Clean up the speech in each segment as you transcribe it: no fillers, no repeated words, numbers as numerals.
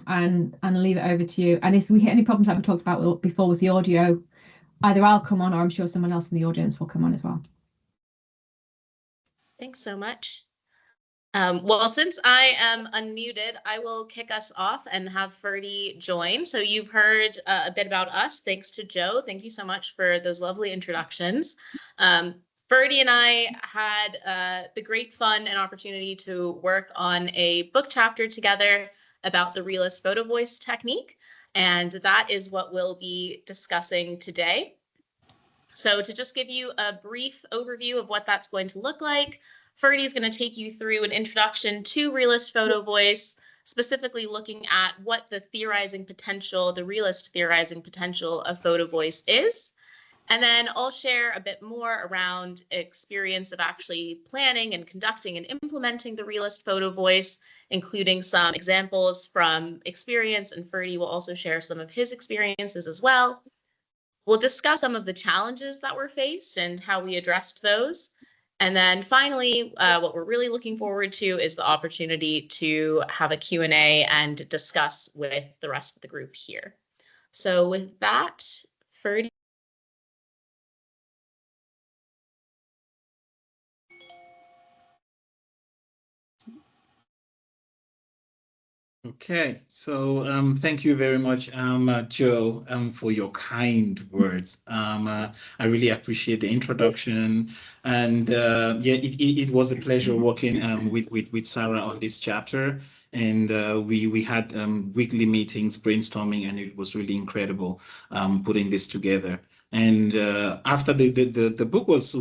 and leave it over to you. And if we hit any problems like we talked about before with the audio, either I'll come on or I'm sure someone else in the audience will come on as well. Thanks so much. Well, since I am unmuted, I will kick us off and have Ferdy join. So you've heard a bit about us. Thanks to Joe. Thank you so much for those lovely introductions. Ferdy and I had the great fun and opportunity to work on a book chapter together about the Realist Photovoice technique. And that is what we'll be discussing today. So to just give you a brief overview of what that's going to look like, Ferdy is going to take you through an introduction to Realist Photovoice, specifically looking at what the theorizing potential, the realist theorizing potential of Photovoice is. And then I'll share a bit more around experience of actually planning and conducting and implementing the Realist Photovoice, including some examples from experience, and Ferdy will also share some of his experiences as well. We'll discuss some of the challenges that were faced and how we addressed those. And then finally, what we're really looking forward to is the opportunity to have a Q&A and discuss with the rest of the group here. So with that, Ferdy. Okay, so thank you very much, Joe, for your kind words. I really appreciate the introduction, and yeah, it was a pleasure working with Sara on this chapter, and we had weekly meetings, brainstorming, and it was really incredible putting this together. And after the book was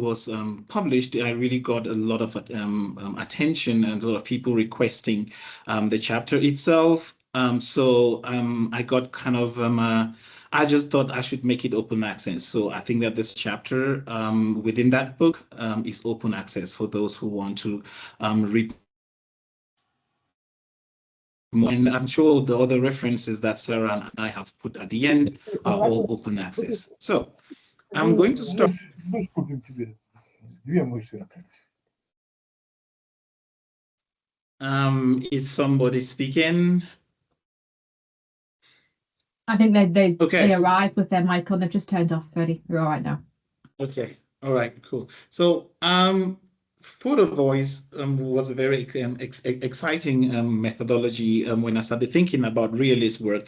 published, I really got a lot of attention and a lot of people requesting the chapter itself. So I got kind of I just thought I should make it open access. So I think that this chapter within that book is open access for those who want to read. And I'm sure the other references that Sara and I have put at the end are all open access. So I'm going to start. Is somebody speaking? I think they arrived with their mic on. They've just turned off, Ferdy. You're all right now. Okay. All right. Cool. So Photovoice was a very exciting methodology when I started thinking about realist work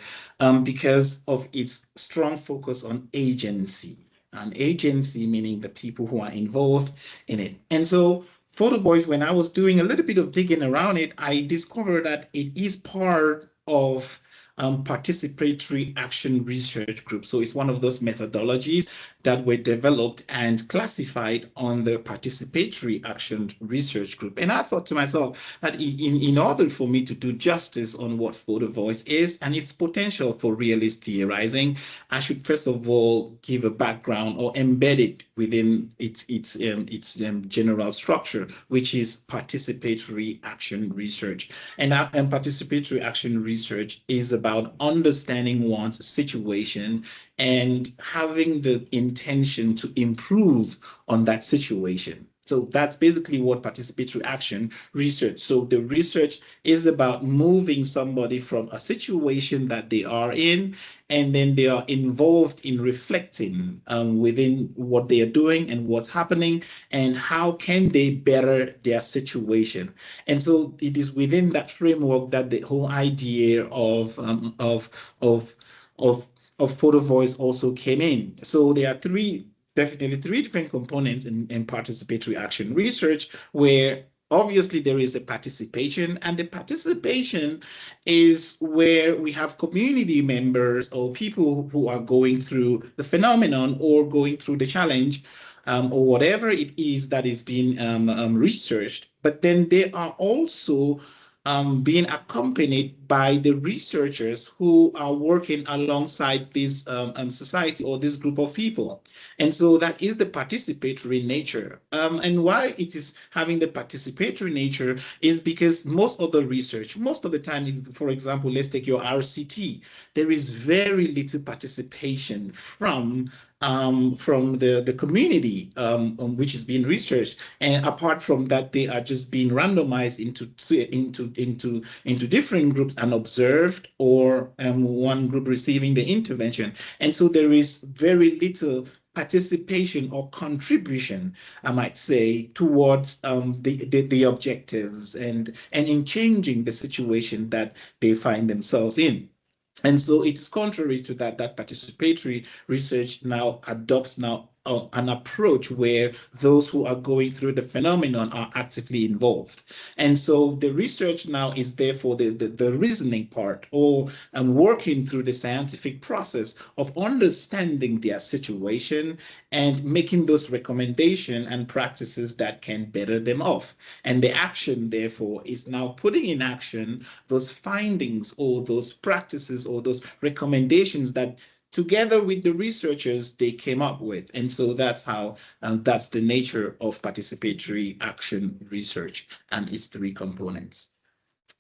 because of its strong focus on agency. And agency meaning the people who are involved in it. And so Photovoice, when I was doing a little bit of digging around it, I discovered that it is part of participatory action research group. So it's one of those methodologies that were developed and classified on the participatory action research group. And I thought to myself that in order for me to do justice on what Photovoice is and its potential for realist theorizing, I should first of all give a background or embed it within its general structure, which is participatory action research. And participatory action research is about understanding one's situation and having the intention to improve on that situation. So that's basically what participatory action research. So the research is about moving somebody from a situation that they are in, and then they are involved in reflecting within what they are doing and what's happening, and how can they better their situation. And so it is within that framework that the whole idea of Photovoice also came in. So there are definitely three different components in participatory action research, where obviously there is a participation, and the participation is where we have community members or people who are going through the phenomenon or going through the challenge or whatever it is that is being researched. But then they are also being accompanied by the researchers who are working alongside this society or this group of people. And so that is the participatory nature. And why it is having the participatory nature is because most of the research, most of the time, for example, let's take your RCT, there is very little participation from from the community, which is being researched. And apart from that, they are just being randomized into different groups and observed, or one group receiving the intervention. And so there is very little participation or contribution, I might say, towards the objectives and in changing the situation that they find themselves in. And so it's contrary to that participatory research now adopts an approach where those who are going through the phenomenon are actively involved. And so the research now is therefore the reasoning part, or working through the scientific process of understanding their situation and making those recommendations and practices that can better them off. And the action, therefore, is now putting in action those findings or those practices or those recommendations that together with the researchers they came up with. And so that's how, that's the nature of participatory action research and its three components.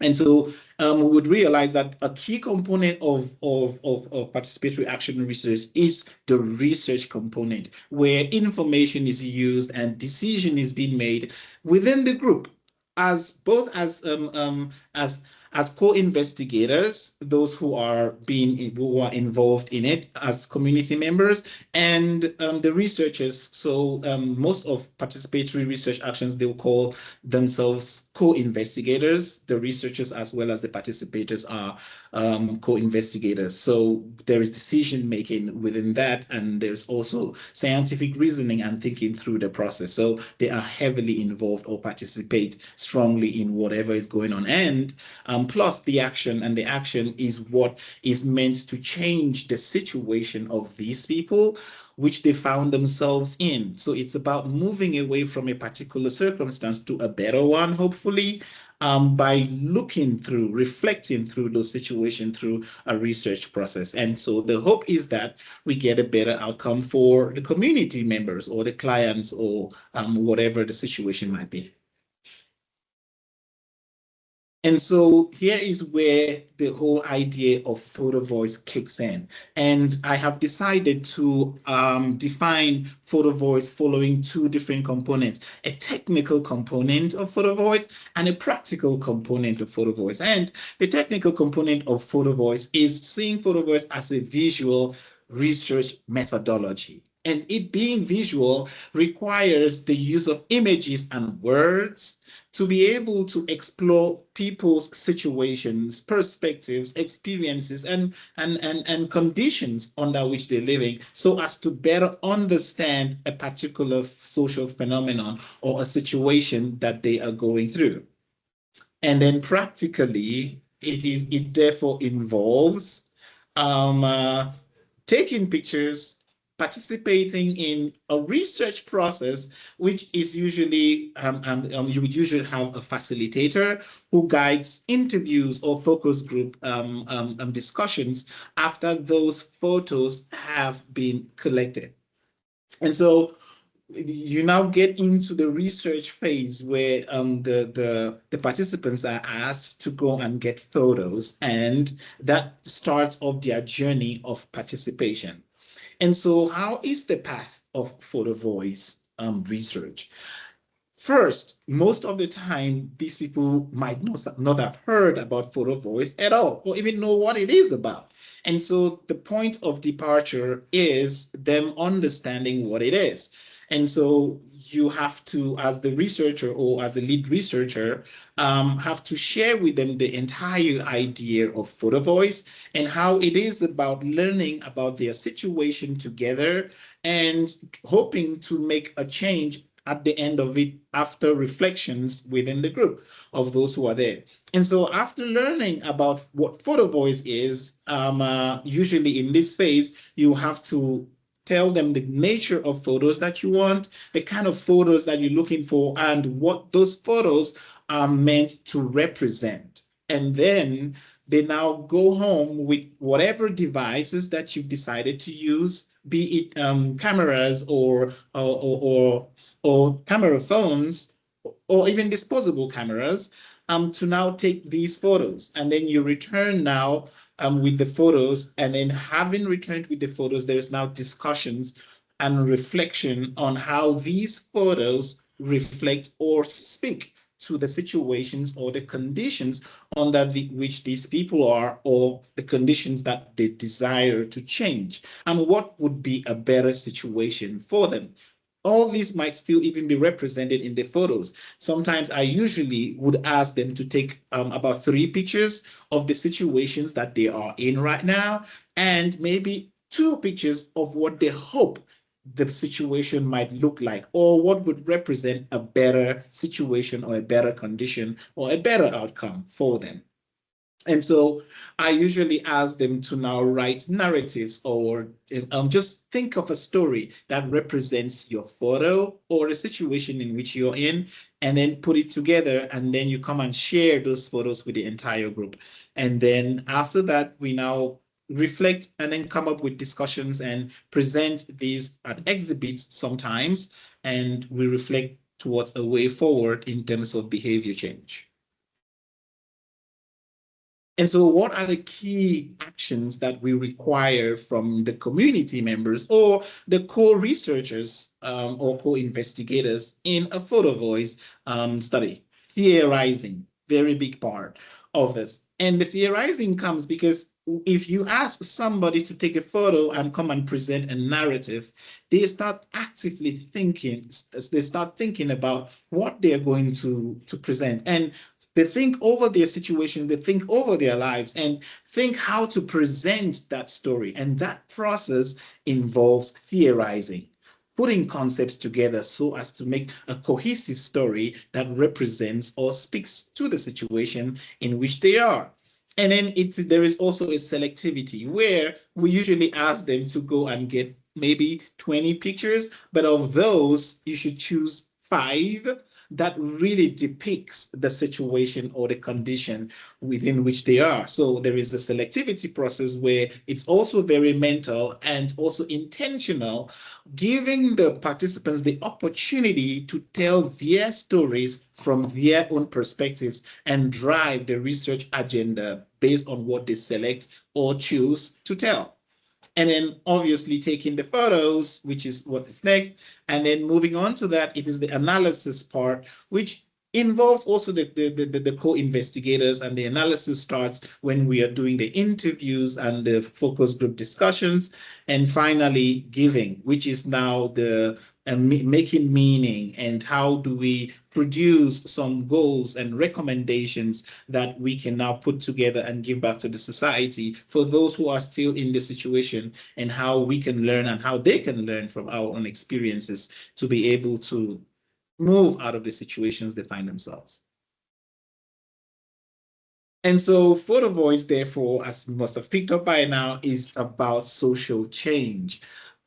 And so we would realize that a key component of participatory action research is the research component, where information is used and decision is being made within the group, as both as co-investigators, those who are involved in it as community members, and the researchers. So most of participatory research actions, they'll call themselves co-investigators. The researchers as well as the participators are co-investigators. So there is decision making within that, and there's also scientific reasoning and thinking through the process. So they are heavily involved or participate strongly in whatever is going on. And plus the action, and the action is what is meant to change the situation of these people which they found themselves in. So it's about moving away from a particular circumstance to a better one, hopefully, by looking through, reflecting through those situations through a research process. And so the hope is that we get a better outcome for the community members or the clients, or whatever the situation might be. And so here is where the whole idea of photo voice kicks in. And I have decided to define photo voice following two different components: a technical component of photo voice and a practical component of photo voice. And the technical component of photo voice is seeing photo voice as a visual research methodology. And it being visual requires the use of images and words to be able to explore people's situations, perspectives, experiences, and conditions under which they're living, so as to better understand a particular social phenomenon or a situation that they are going through. And then practically, it therefore involves taking pictures, participating in a research process, which is usually, you would usually have a facilitator who guides interviews or focus group discussions after those photos have been collected. And so you now get into the research phase where the participants are asked to go and get photos, and that starts off their journey of participation. And so how is the path of photo voice research? First, most of the time, these people might not have heard about photo voice at all, or even know what it is about. And so the point of departure is them understanding what it is. And so you have to, as the researcher or as the lead researcher, have to share with them the entire idea of photo voice and how it is about learning about their situation together and hoping to make a change at the end of it after reflections within the group of those who are there. And so after learning about what photo voice is, usually in this phase, you have to tell them the nature of photos that you want, the kind of photos that you're looking for, and what those photos are meant to represent. And then they now go home with whatever devices that you've decided to use, be it cameras or camera phones, or even disposable cameras, to now take these photos. And then you return now with the photos, and then having returned with the photos, there's now discussions and reflection on how these photos reflect or speak to the situations or the conditions under which these people are, or the conditions that they desire to change, and what would be a better situation for them. All these might still even be represented in the photos. Sometimes I usually would ask them to take about 3 pictures of the situations that they are in right now, and maybe 2 pictures of what they hope the situation might look like, or what would represent a better situation or a better condition or a better outcome for them. And so I usually ask them to now write narratives, or just think of a story that represents your photo or the situation in which you're in, and then put it together, and then you come and share those photos with the entire group. And then after that, we now reflect and then come up with discussions and present these at exhibits sometimes, and we reflect towards a way forward in terms of behavior change. And so what are the key actions that we require from the community members or the co-researchers or co-investigators in a photo voice study? Theorizing, very big part of this. And the theorizing comes because if you ask somebody to take a photo and come and present a narrative, they start actively thinking, they start thinking about what they're going to present. And they think over their situation, they think over their lives, and think how to present that story. And that process involves theorizing, putting concepts together so as to make a cohesive story that represents or speaks to the situation in which they are. And then there is also a selectivity where we usually ask them to go and get maybe 20 pictures, but of those, you should choose 5 that really depicts the situation or the condition within which they are. So there is a selectivity process where it's also very mental and also intentional, giving the participants the opportunity to tell their stories from their own perspectives and drive the research agenda based on what they select or choose to tell. And then obviously taking the photos, which is what is next. And then moving on to that, it is the analysis part, which involves also the co-investigators, and the analysis starts when we are doing the interviews and the focus group discussions. And finally, giving, which is now the making meaning, and how do we produce some goals and recommendations that we can now put together and give back to the society for those who are still in the situation, and how we can learn and how they can learn from our own experiences to be able to move out of the situations they find themselves. And so photo voice, therefore, as you must have picked up by now, is about social change.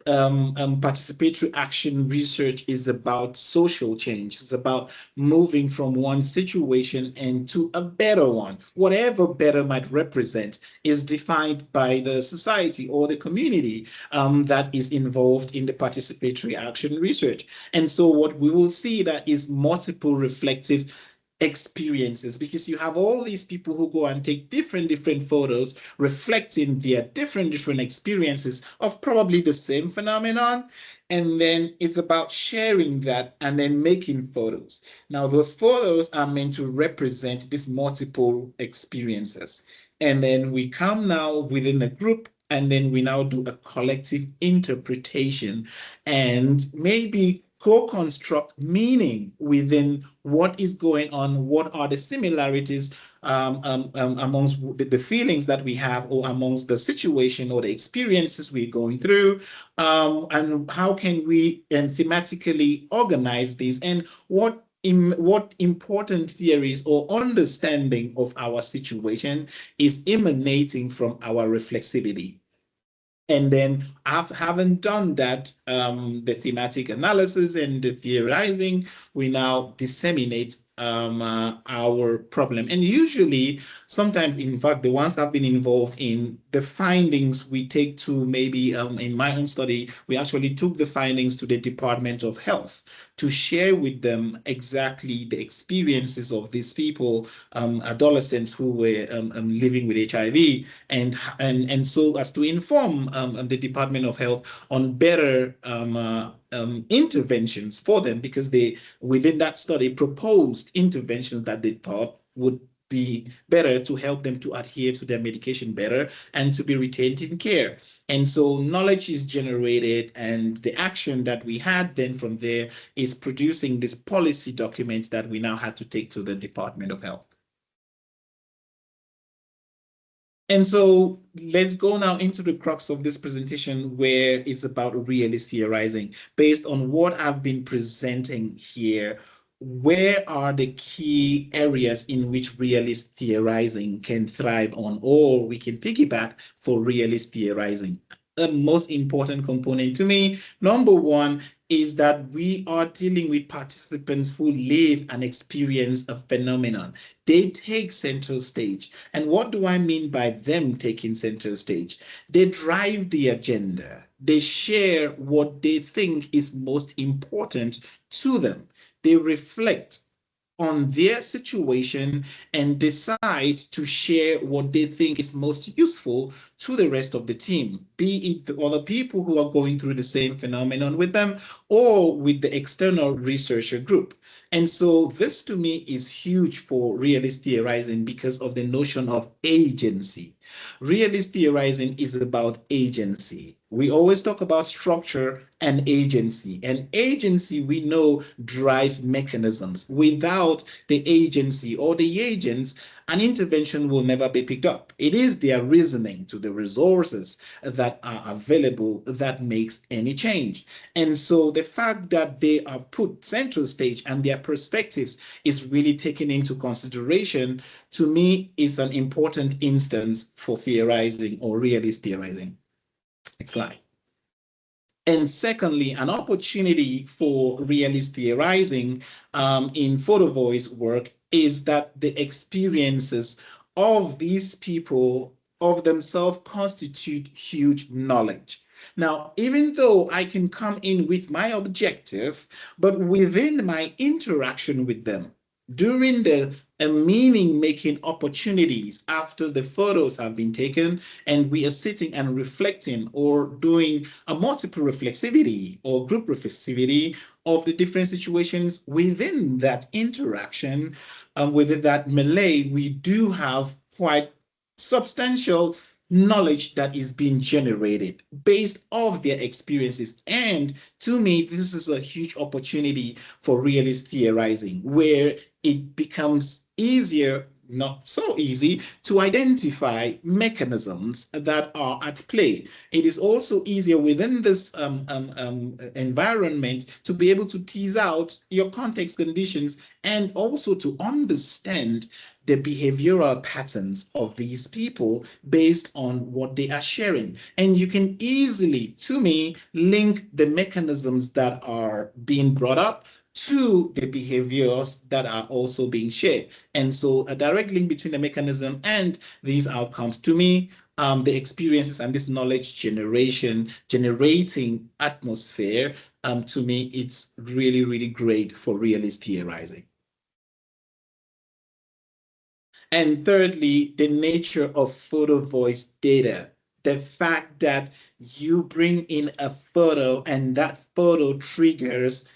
Participatory action research is about social change. It's about moving from one situation into a better one. Whatever better might represent is defined by the society or the community that is involved in the participatory action research. And so what we will see that is multiple reflective experiences, because you have all these people who go and take different photos reflecting their different experiences of probably the same phenomenon. And then it's about sharing that and then making photos. Now those photos are meant to represent these multiple experiences, and then we come now within the group, and then we now do a collective interpretation and maybe co-construct meaning within what is going on, what are the similarities amongst the feelings that we have, or amongst the situation or the experiences we're going through, and how can we thematically organize these, and what important theories or understanding of our situation is emanating from our reflexivity. And then having done that, the thematic analysis and the theorizing, we now disseminate our problem. And usually, sometimes, in fact, the ones that have been involved in the findings we take to maybe in my own study, we actually took the findings to the Department of Health to share with them exactly the experiences of these people, adolescents who were living with HIV, and so as to inform the Department of Health on better interventions for them, because they, within that study, proposed interventions that they thought would be better to help them to adhere to their medication better and to be retained in care. And so knowledge is generated, and the action that we had then from there is producing this policy document that we now had to take to the Department of Health. And so let's go now into the crux of this presentation, where it's about realist theorizing. Based on what I've been presenting here, where are the key areas in which realist theorizing can thrive on, or we can piggyback for realist theorizing? The most important component to me, number one, is that we are dealing with participants who live and experience a phenomenon. They take center stage. And what do I mean by them taking center stage? They drive the agenda. They share what they think is most important to them. They reflect on their situation and decide to share what they think is most useful to the rest of the team, be it the other people who are going through the same phenomenon with them or with the external researcher group. And so this to me is huge for realist theorizing because of the notion of agency. Realist theorizing is about agency. We always talk about structure and agency. And agency, we know, drive mechanisms. Without the agency or the agents, an intervention will never be picked up. It is their reasoning to the resources that are available that makes any change. And so the fact that they are put central stage and their perspectives is really taken into consideration, to me, is an important instance for theorizing or realist theorizing. Next slide. And secondly, an opportunity for realist theorizing in Photovoice work is that the experiences of these people of themselves constitute huge knowledge. Now, even though I can come in with my objective, but within my interaction with them, during the meaning-making opportunities after the photos have been taken and we are sitting and reflecting or doing a multiple reflexivity or group reflexivity of the different situations within that interaction, within that melee, we do have quite substantial knowledge that is being generated based off their experiences. And to me, this is a huge opportunity for realist theorizing, where it becomes easier, not so easy, to identify mechanisms that are at play. It is also easier within this environment to be able to tease out your context conditions and also to understand the behavioral patterns of these people based on what they are sharing. And you can easily, to me, link the mechanisms that are being brought up to the behaviors that are also being shared. And so a direct link between the mechanism and these outcomes, to me, the experiences and this knowledge generation, generating atmosphere, to me, it's really, really great for realist theorizing. And thirdly, the nature of Photovoice data. The fact that you bring in a photo and that photo triggers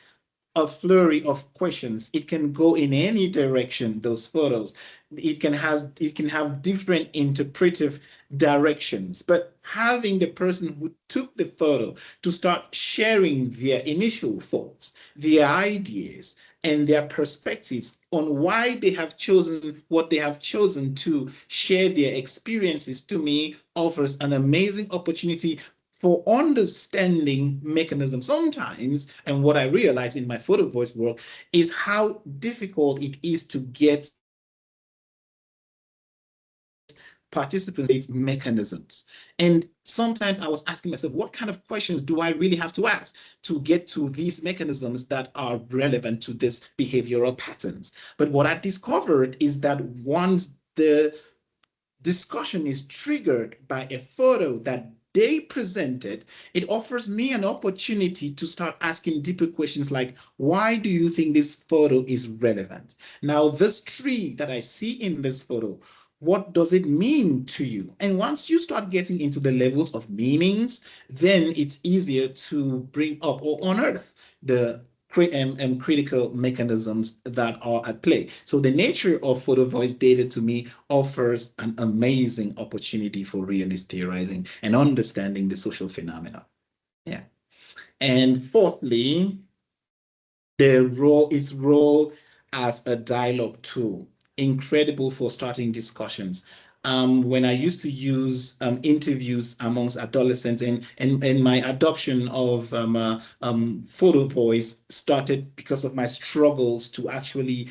a flurry of questions. It can go in any direction, those photos. It can have different interpretive directions. But having the person who took the photo to start sharing their initial thoughts, their ideas, and their perspectives on why they have chosen what they have chosen to share their experiences, to me, offers an amazing opportunity for understanding mechanisms sometimes. And what I realize in my Photovoice work is how difficult it is to get participants' mechanisms. And sometimes I was asking myself, what kind of questions do I really have to ask to get to these mechanisms that are relevant to this behavioral patterns? But what I discovered is that once the discussion is triggered by a photo that they presented, it offers me an opportunity to start asking deeper questions like, why do you think this photo is relevant? Now, this tree that I see in this photo, what does it mean to you? And once you start getting into the levels of meanings, then it's easier to bring up or unearth the critical mechanisms that are at play. So the nature of photo voice data to me offers an amazing opportunity for realist theorizing and understanding the social phenomena. Yeah. And fourthly, its role as a dialogue tool, incredible for starting discussions. When I used to use interviews amongst adolescents, and my adoption of photo voice started because of my struggles to actually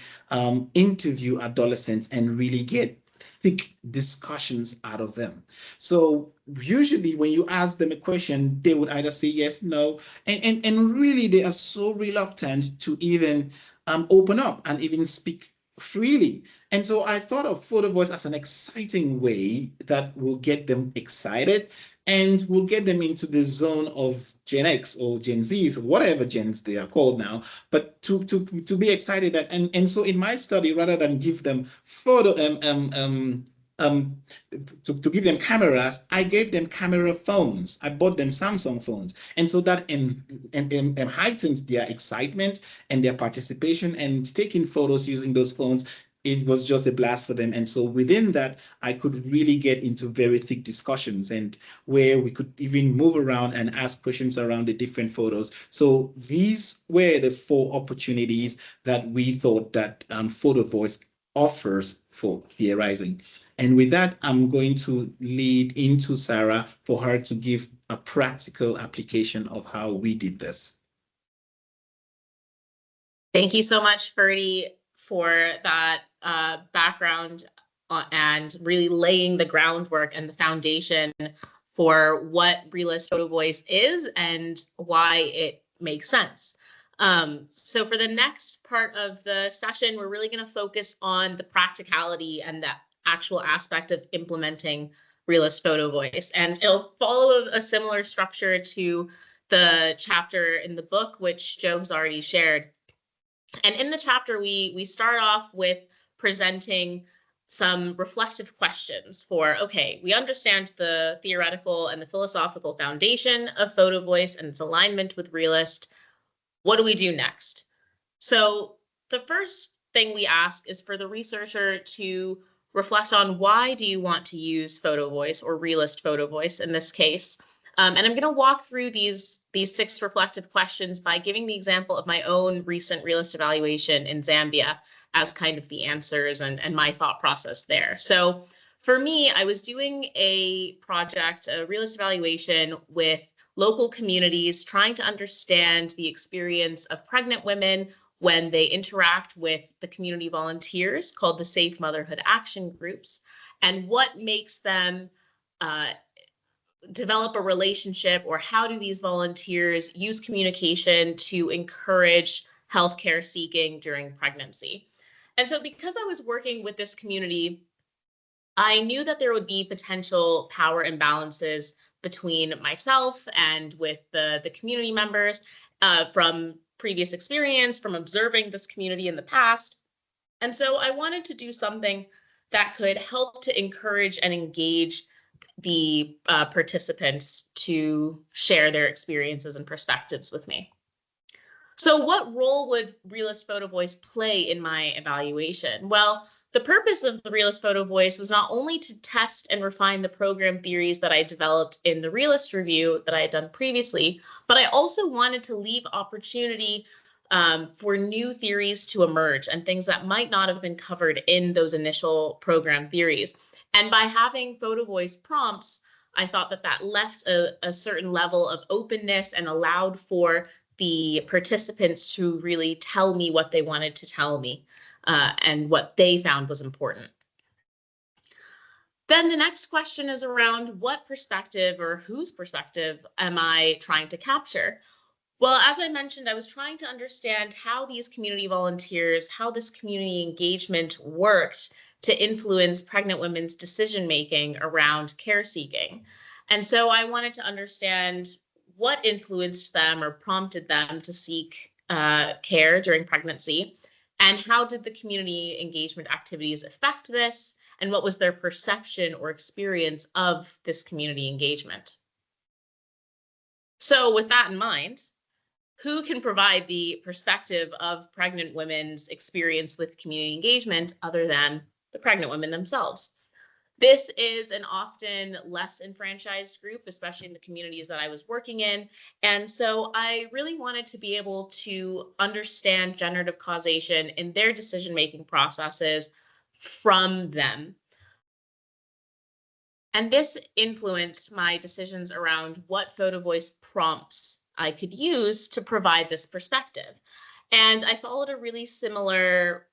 interview adolescents and really get thick discussions out of them. So usually when you ask them a question, they would either say yes, no, and really they are so reluctant to even open up and even speak freely. And so I thought of photo voice as an exciting way that will get them excited and will get them into the zone of Gen X or Gen Zs, whatever gens they are called now, but to be excited that, and so in my study, rather than give them photo to give them cameras, I gave them camera phones. I bought them Samsung phones. And so that heightens their excitement and their participation, and taking photos using those phones, it was just a blast for them. And so within that, I could really get into very thick discussions, and where we could even move around and ask questions around the different photos. So these were the 4 opportunities that we thought that photo voice offers for theorizing. And with that, I'm going to lead into Sara for her to give a practical application of how we did this. Thank you so much, Ferdy, for that background and really laying the groundwork and the foundation for what Realist Photovoice is and why it makes sense. So for the next part of the session, we're really going to focus on the practicality and the actual aspect of implementing Realist Photovoice. And it'll follow a similar structure to the chapter in the book, which Joe has already shared. And in the chapter, we start off with presenting some reflective questions for, okay, we understand the theoretical and the philosophical foundation of photo voice and its alignment with realist. What do we do next? So the first thing we ask is for the researcher to reflect on, why do you want to use photo voice or realist photo voice in this case? And I'm going to walk through these 6 reflective questions by giving the example of my own recent realist evaluation in Zambia as kind of the answers and my thought process there. So for me, I was doing a project, a realist evaluation with local communities, trying to understand the experience of pregnant women when they interact with the community volunteers called the Safe Motherhood Action Groups, and what makes them develop a relationship, or how do these volunteers use communication to encourage healthcare seeking during pregnancy. And so because I was working with this community, I knew that there would be potential power imbalances between myself and with the community members from previous experience, from observing this community in the past. And so I wanted to do something that could help to encourage and engage the participants to share their experiences and perspectives with me. So what role would Realist Photovoice play in my evaluation? Well, the purpose of the Realist Photovoice was not only to test and refine the program theories that I developed in the Realist review that I had done previously, but I also wanted to leave opportunity for new theories to emerge and things that might not have been covered in those initial program theories. And by having photo voice prompts, I thought that that left a certain level of openness and allowed for the participants to really tell me what they wanted to tell me and what they found was important. Then the next question is around what perspective or whose perspective am I trying to capture? Well, as I mentioned, I was trying to understand how these community volunteers, how this community engagement worked to influence pregnant women's decision-making around care seeking. And so I wanted to understand what influenced them or prompted them to seek care during pregnancy, and how did the community engagement activities affect this, and what was their perception or experience of this community engagement. So with that in mind, who can provide the perspective of pregnant women's experience with community engagement other than the pregnant women themselves? This is an often less enfranchised group, especially in the communities that I was working in. And so I really wanted to be able to understand generative causation in their decision-making processes from them. And this influenced my decisions around what photo voice prompts I could use to provide this perspective. And I followed a really similar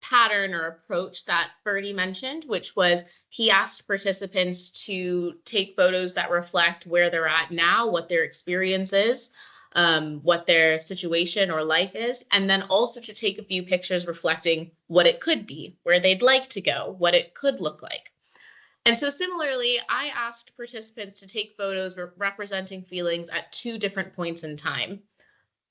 pattern or approach that Ferdy mentioned, which was he asked participants to take photos that reflect where they're at now, what their experience is, what their situation or life is, and then also to take a few pictures reflecting what it could be, where they'd like to go, what it could look like. And so similarly, I asked participants to take photos representing feelings at 2 different points in time.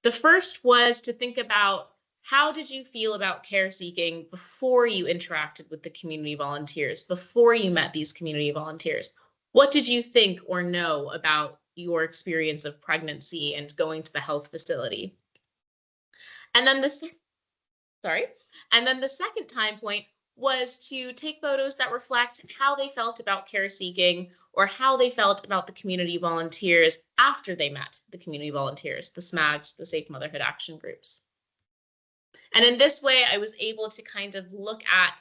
The first was to think about, how did you feel about care seeking before you interacted with the community volunteers, before you met these community volunteers? What did you think or know about your experience of pregnancy and going to the health facility? And then the second time point was to take photos that reflect how they felt about care seeking, or how they felt about the community volunteers after they met the community volunteers, the SMAGs, the Safe Motherhood Action Groups. And in this way, I was able to kind of look at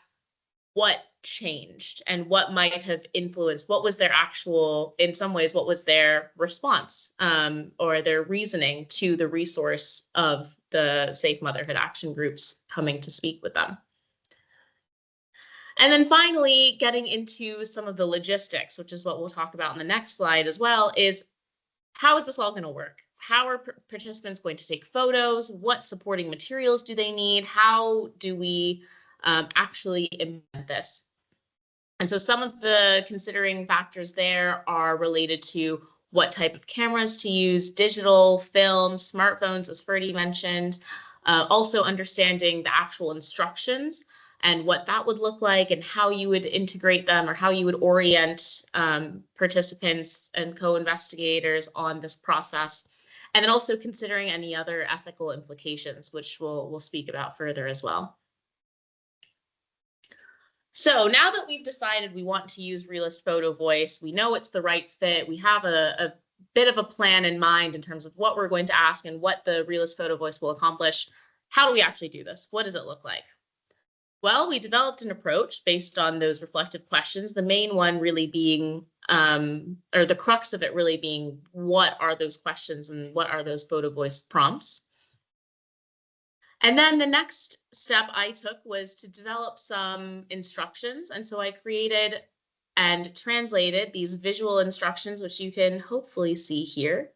what changed and what might have influenced, what was their actual, in some ways, what was their response or their reasoning to the resource of the Safe Motherhood Action Groups coming to speak with them. And then finally, getting into some of the logistics, which is what we'll talk about in the next slide as well, is how is this all going to work? How are participants going to take photos? What supporting materials do they need? How do we actually implement this? And so some of the considering factors there are related to what type of cameras to use, digital, film, smartphones, as Ferdy mentioned, also understanding the actual instructions and what that would look like, and how you would integrate them, or how you would orient participants and co-investigators on this process. And then also considering any other ethical implications, which we'll speak about further as well. So now that we've decided we want to use Realist Photovoice, we know it's the right fit, we have a bit of a plan in mind in terms of what we're going to ask and what the Realist Photovoice will accomplish. How do we actually do this? What does it look like? Well, we developed an approach based on those reflective questions, the main one really being, or the crux of it really being, what are those questions and what are those photo voice prompts? And then the next step I took was to develop some instructions. And so I created and translated these visual instructions, which you can hopefully see here.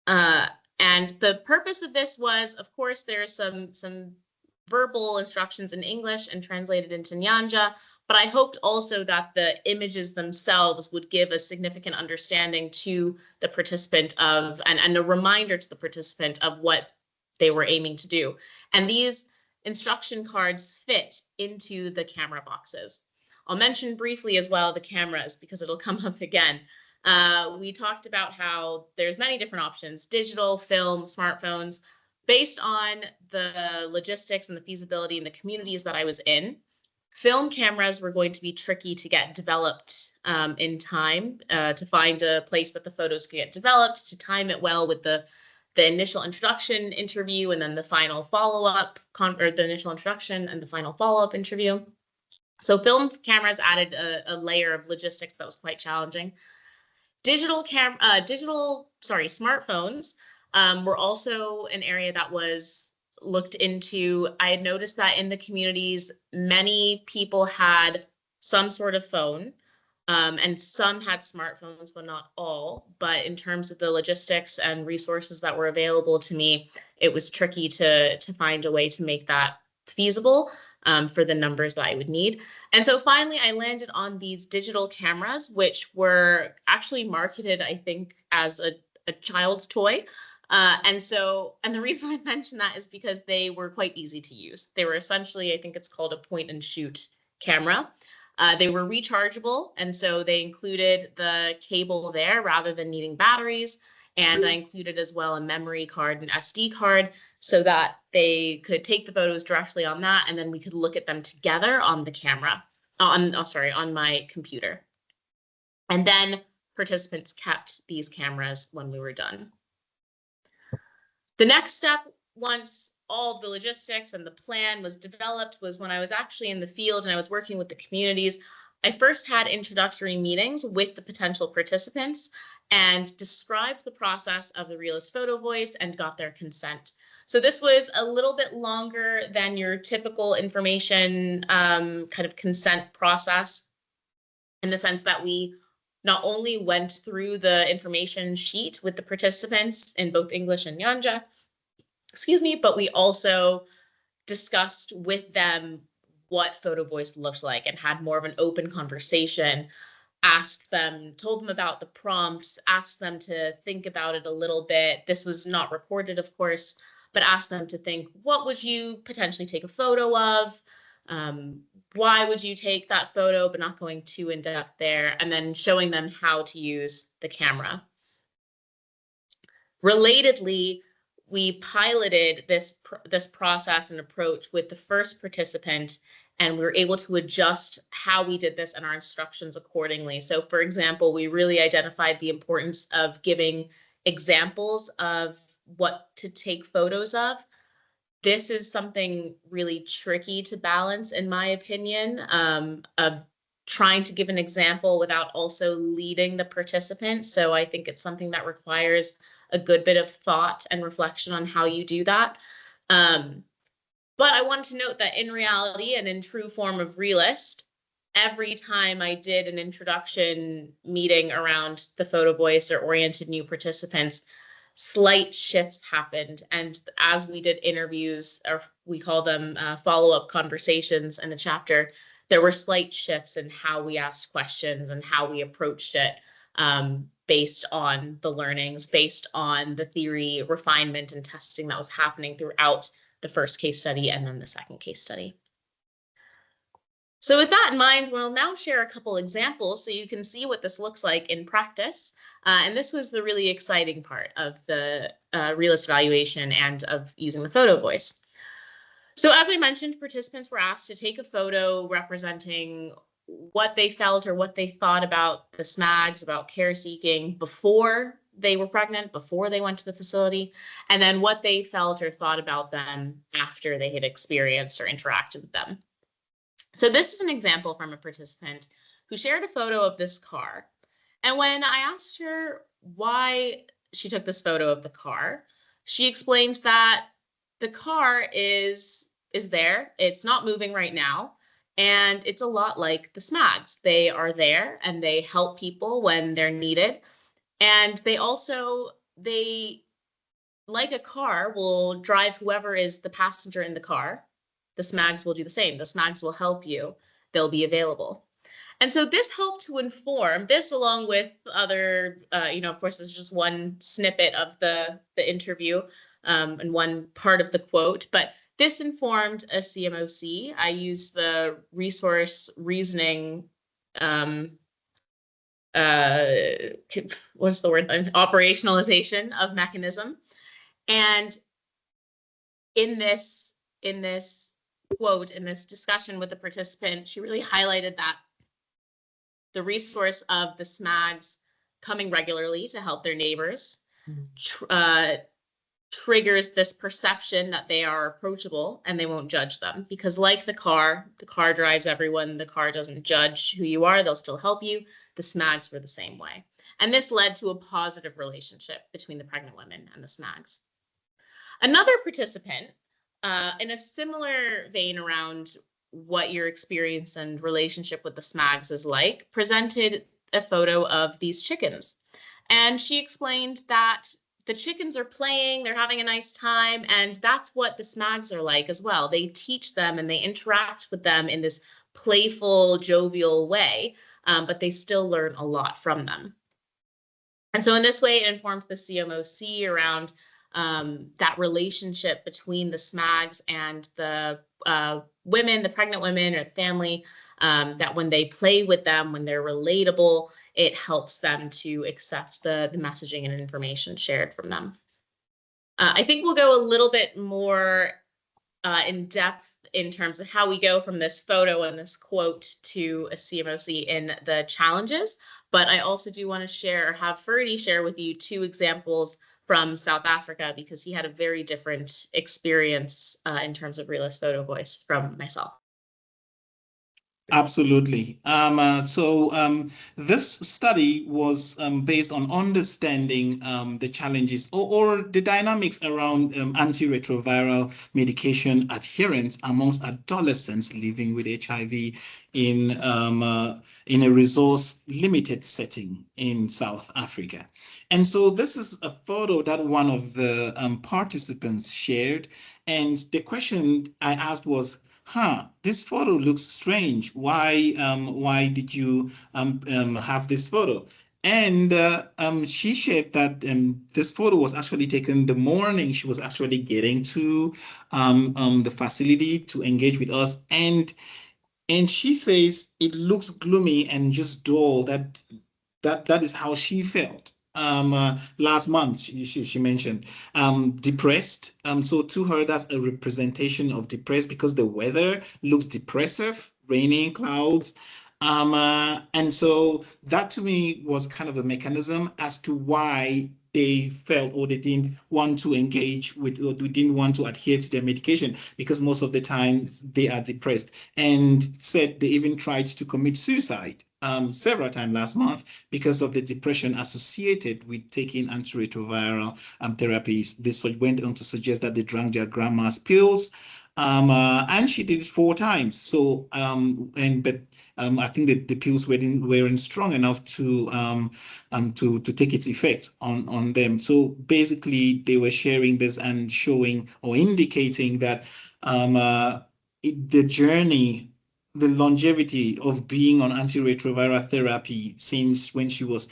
And the purpose of this was, of course, there's some verbal instructions in English and translated into Nyanja, but I hoped also that the images themselves would give a significant understanding to the participant of, and a reminder to the participant of what they were aiming to do. And these instruction cards fit into the camera boxes. I'll mention briefly as well the cameras, because it'll come up again. We talked about how there's many different options: digital, film, smartphones. Based on the logistics and the feasibility in the communities that I was in, film cameras were going to be tricky to get developed in time, to find a place that the photos could get developed, to time it well with the initial introduction interview and then the final follow-up, or the initial introduction and the final follow-up interview. So film cameras added a layer of logistics that was quite challenging. Smartphones were also an area that was looked into. I had noticed that in the communities, many people had some sort of phone, and some had smartphones, but not all. But in terms of the logistics and resources that were available to me, it was tricky to find a way to make that feasible for the numbers that I would need. And so finally, I landed on these digital cameras, which were actually marketed, I think, as a child's toy. And the reason I mention that is because they were quite easy to use. They were essentially, I think it's called a point and shoot camera. They were rechargeable, and so they included the cable there rather than needing batteries. And I included as well a memory card and SD card so that they could take the photos directly on that, and then we could look at them together on the camera, on my computer. And then participants kept these cameras when we were done. The next step, once all of the logistics and the plan was developed, was when I was actually in the field and I was working with the communities. I first had introductory meetings with the potential participants and described the process of the Realist Photovoice and got their consent. So this was a little bit longer than your typical information kind of consent process, in the sense that we not only went through the information sheet with the participants in both English and Nyanja, but we also discussed with them what Photovoice looks like and had more of an open conversation, told them about the prompts, asked them to think about it a little bit. This was not recorded, of course, but asked them to think, what would you potentially take a photo of? Why would you take that photo, but not going too in depth there, and then showing them how to use the camera. Relatedly, we piloted this process and approach with the first participant, and we were able to adjust how we did this and our instructions accordingly. So for example, we really identified the importance of giving examples of what to take photos of. This is something really tricky to balance, in my opinion, of trying to give an example without also leading the participant. So I think it's something that requires a good bit of thought and reflection on how you do that. But I wanted to note that in reality and in true form of Realist, every time I did an introduction meeting around the Photovoice or oriented new participants, slight shifts happened. And as we did interviews, or we call them follow-up conversations in the chapter, there were slight shifts in how we asked questions and how we approached it, based on the learnings, based on the theory refinement and testing that was happening throughout the first case study and then the second case study. So with that in mind, we'll now share a couple examples so you can see what this looks like in practice. And this was the really exciting part of the Realist evaluation and of using the Photovoice. So as I mentioned, participants were asked to take a photo representing what they felt or what they thought about the SMAGs, about care seeking before they were pregnant, before they went to the facility, and then what they felt or thought about them after they had experienced or interacted with them. So this is an example from a participant who shared a photo of this car. And when I asked her why she took this photo of the car, she explained that the car is there, it's not moving right now, and it's a lot like the SMAGs. They are there and they help people when they're needed. And they like a car, will drive whoever is the passenger in the car. The SMAGs will do the same. The SMAGs will help you. They'll be available. And so this helped to inform this, along with other, of course, this is just one snippet of the interview and one part of the quote, but this informed a CMOC. I used the resource reasoning, what's the word? Operationalization of mechanism. And in this quote, in this discussion with the participant, she really highlighted that the resource of the SMAGs coming regularly to help their neighbors triggers this perception that they are approachable and they won't judge them, because like the car drives everyone. The car doesn't judge who you are. They'll still help you. The SMAGs were the same way. And this led to a positive relationship between the pregnant women and the SMAGs. Another participant, in a similar vein around what your experience and relationship with the SMAGs is like, presented a photo of these chickens. And she explained that the chickens are playing, they're having a nice time, and that's what the SMAGs are like as well. They teach them and they interact with them in this playful, jovial way, but they still learn a lot from them. And so in this way, it informs the CMOC around that relationship between the SMAGs and the women, the pregnant women or the family, that when they play with them, when they're relatable, it helps them to accept the messaging and information shared from them. I think we'll go a little bit more in depth in terms of how we go from this photo and this quote to a CMOC in the challenges. But I also do want to share, have Ferdy share with you 2 examples from South Africa, because he had a very different experience in terms of Realist Photovoice from myself. Absolutely. This study was based on understanding the challenges or the dynamics around antiretroviral medication adherence amongst adolescents living with HIV in a resource-limited setting in South Africa. And so this is a photo that one of the participants shared. And the question I asked was, this photo looks strange. Why did you have this photo? And she shared that this photo was actually taken the morning she was actually getting to the facility to engage with us. And she says it looks gloomy and just dull. That is how she felt. Last month, she mentioned depressed. So to her, that's a representation of depressed because the weather looks depressive, raining, clouds. And so that to me was kind of a mechanism as to why they felt or they didn't want to engage with, or they didn't want to adhere to their medication, because most of the time they are depressed, and said they even tried to commit suicide several times last month because of the depression associated with taking antiretroviral therapies. This went on to suggest that they drank their grandma's pills, and she did it 4 times. So, I think that the pills weren't strong enough to take its effect on them. So basically, they were sharing this and showing or indicating that the journey, the longevity of being on antiretroviral therapy since when she was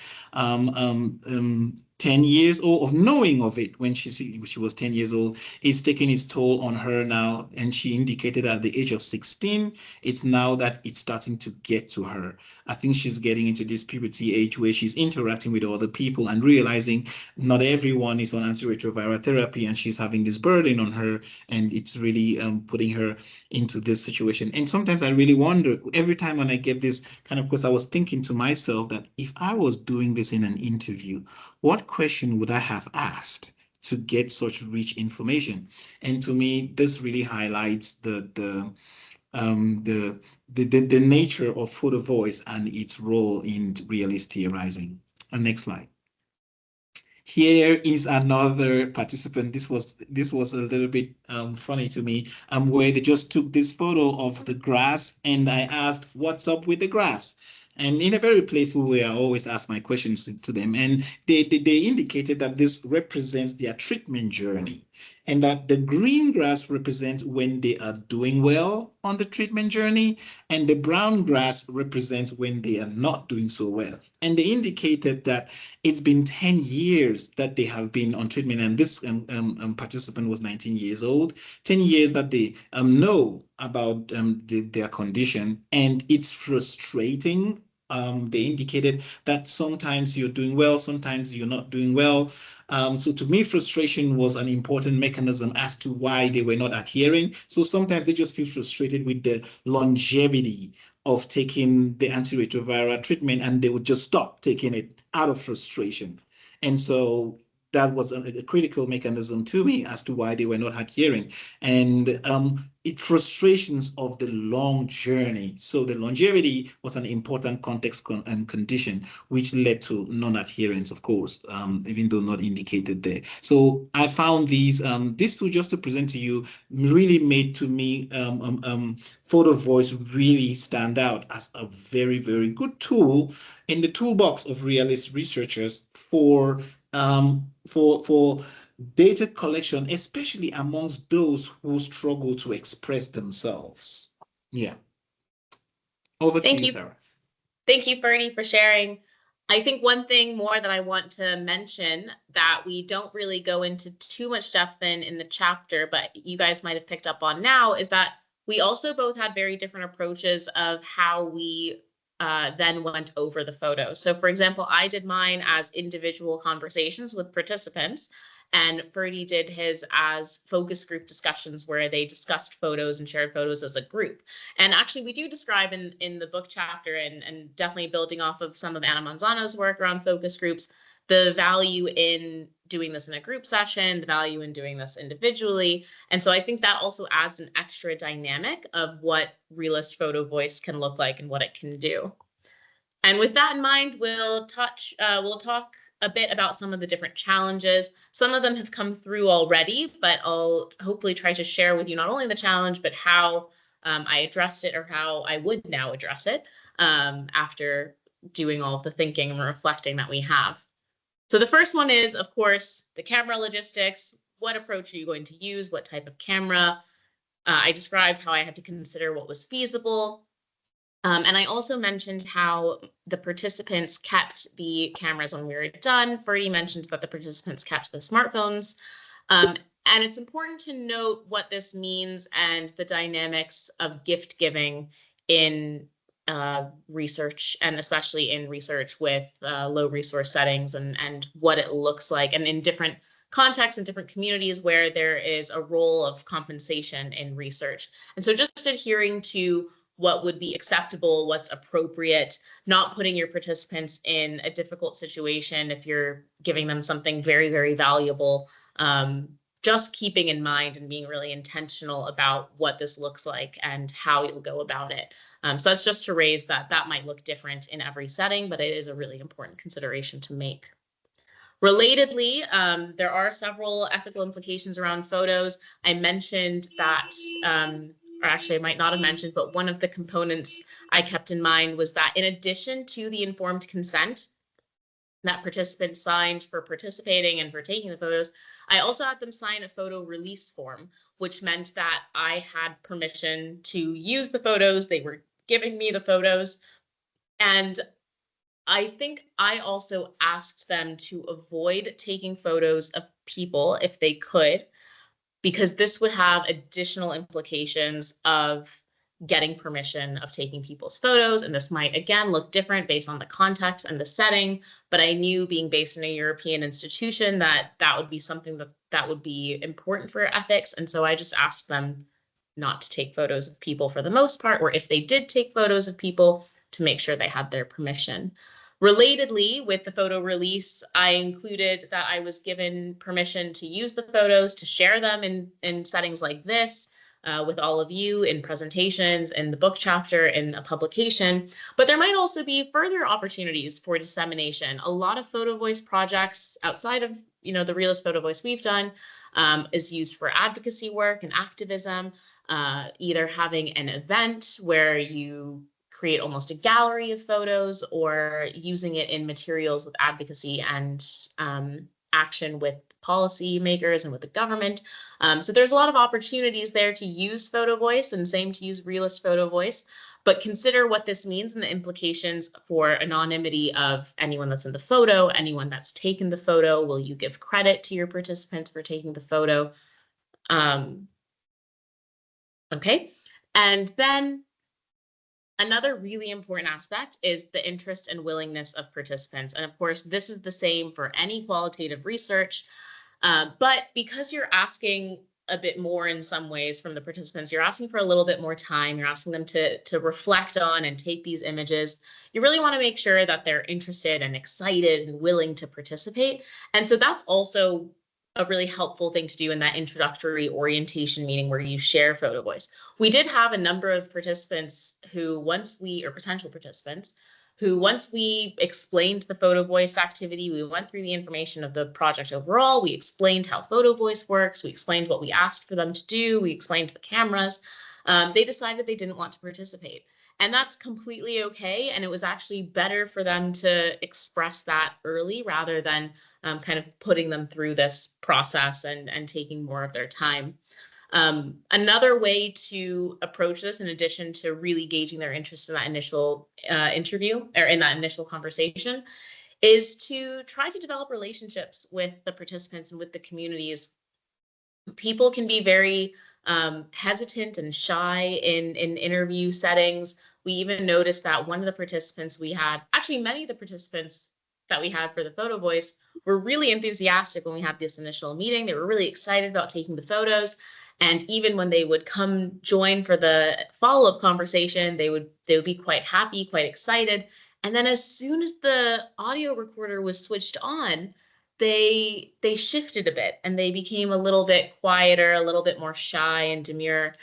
10 years old, of knowing of it when she was 10 years old, is taking its toll on her now. And she indicated at the age of 16, it's now that it's starting to get to her. I think she's getting into this puberty age where she's interacting with other people and realizing not everyone is on antiretroviral therapy, and she's having this burden on her, and it's really putting her into this situation. And sometimes I really wonder, every time when I get this kind of, because I was thinking to myself that if I was doing this in an interview, what question would I have asked to get such rich information? And to me, this really highlights the nature of Photovoice and its role in realist theorizing. Next slide. Here is another participant. This was a little bit funny to me, where they just took this photo of the grass, and I asked, "What's up with the grass?" And in a very playful way, I always ask my questions to them. And they indicated that this represents their treatment journey, and that the green grass represents when they are doing well on the treatment journey, and the brown grass represents when they are not doing so well. And they indicated that it's been 10 years that they have been on treatment, and this participant was 19 years old, 10 years that they know about their condition, and it's frustrating. They indicated that sometimes you're doing well, sometimes you're not doing well. So to me, frustration was an important mechanism as to why they were not adhering. So sometimes they just feel frustrated with the longevity of taking the antiretroviral treatment, and they would just stop taking it out of frustration. And so that was a critical mechanism to me as to why they were not adhering. And it frustrations of the long journey. So the longevity was an important context and condition, which led to non-adherence, of course, even though not indicated there. So I found these two, just to present to you, really made to me Photovoice really stand out as a very, very good tool in the toolbox of realist researchers for data collection, especially amongst those who struggle to express themselves. Yeah. Over to you, Sarah. Thank you, Ferdy, for sharing. I think one thing more that I want to mention that we don't really go into too much depth in the chapter, but you guys might have picked up on now, is that we also both had very different approaches of how we then went over the photos. So for example, I did mine as individual conversations with participants, and Ferdy did his as focus group discussions where they discussed photos and shared photos as a group. And actually, we do describe in the book chapter, and definitely building off of some of Anna Manzano's work around focus groups, the value in doing this in a group session, the value in doing this individually. And so I think that also adds an extra dynamic of what Realist Photovoice can look like and what it can do. And with that in mind, we'll talk a bit about some of the different challenges. Some of them have come through already, but I'll hopefully try to share with you not only the challenge, but how I addressed it, or how I would now address it after doing all of the thinking and reflecting that we have. So the first one is, of course, the camera logistics. What approach are you going to use? What type of camera? I described how I had to consider what was feasible. And I also mentioned how the participants kept the cameras when we were done. Ferdy mentioned that the participants kept the smartphones. And it's important to note what this means and the dynamics of gift giving in research, and especially in research with low resource settings, and what it looks like, and in different contexts and different communities where there is a role of compensation in research. And so just adhering to what would be acceptable, what's appropriate, not putting your participants in a difficult situation if you're giving them something very, very valuable. Just keeping in mind and being really intentional about what this looks like and how you'll go about it. So that's just to raise that might look different in every setting, but it is a really important consideration to make. Relatedly, there are several ethical implications around photos. I mentioned that, or actually I might not have mentioned, but one of the components I kept in mind was that in addition to the informed consent that participants signed for participating and for taking the photos, I also had them sign a photo release form, which meant that I had permission to use the photos. They were giving me the photos. And I think I also asked them to avoid taking photos of people if they could, because this would have additional implications of getting permission of taking people's photos. And this might, again, look different based on the context and the setting. But I knew, being based in a European institution, that would be something that would be important for ethics. And so I just asked them not to take photos of people for the most part, or if they did take photos of people, to make sure they had their permission. Relatedly, with the photo release, I included that I was given permission to use the photos, to share them in settings like this, with all of you, in presentations, in the book chapter, in a publication. But there might also be further opportunities for dissemination. A lot of Photovoice projects outside of the Realist Photovoice we've done is used for advocacy work and activism, either having an event where you create almost a gallery of photos, or using it in materials with advocacy and action with policymakers and with the government. So there's a lot of opportunities there to use Photovoice, and same to use Realist Photovoice. But consider what this means and the implications for anonymity of anyone that's in the photo, anyone that's taken the photo. Will you give credit to your participants for taking the photo? Okay, and then another really important aspect is the interest and willingness of participants. And of course, this is the same for any qualitative research. But because you're asking a bit more in some ways from the participants. You're asking for a little bit more time. You're asking them to reflect on and take these images. You really want to make sure that they're interested and excited and willing to participate. And so that's also a really helpful thing to do in that introductory orientation meeting where you share Photovoice. We did have a number of participants who or potential participants, who once we explained the Photovoice activity, we went through the information of the project overall, we explained how Photovoice works, we explained what we asked for them to do, we explained the cameras, they decided they didn't want to participate. And that's completely okay. And it was actually better for them to express that early rather than kind of putting them through this process and taking more of their time. Another way to approach this, in addition to really gauging their interest in that initial interview or in that initial conversation, is to try to develop relationships with the participants and with the communities. People can be very hesitant and shy in interview settings. We even noticed that one of the participants we had, actually many of the participants that we had for the Photovoice were really enthusiastic when we had this initial meeting. They were really excited about taking the photos. And even when they would come join for the follow-up conversation, they would be quite happy, quite excited. And then as soon as the audio recorder was switched on, they shifted a bit and they became a little bit quieter, a little bit more shy and demure.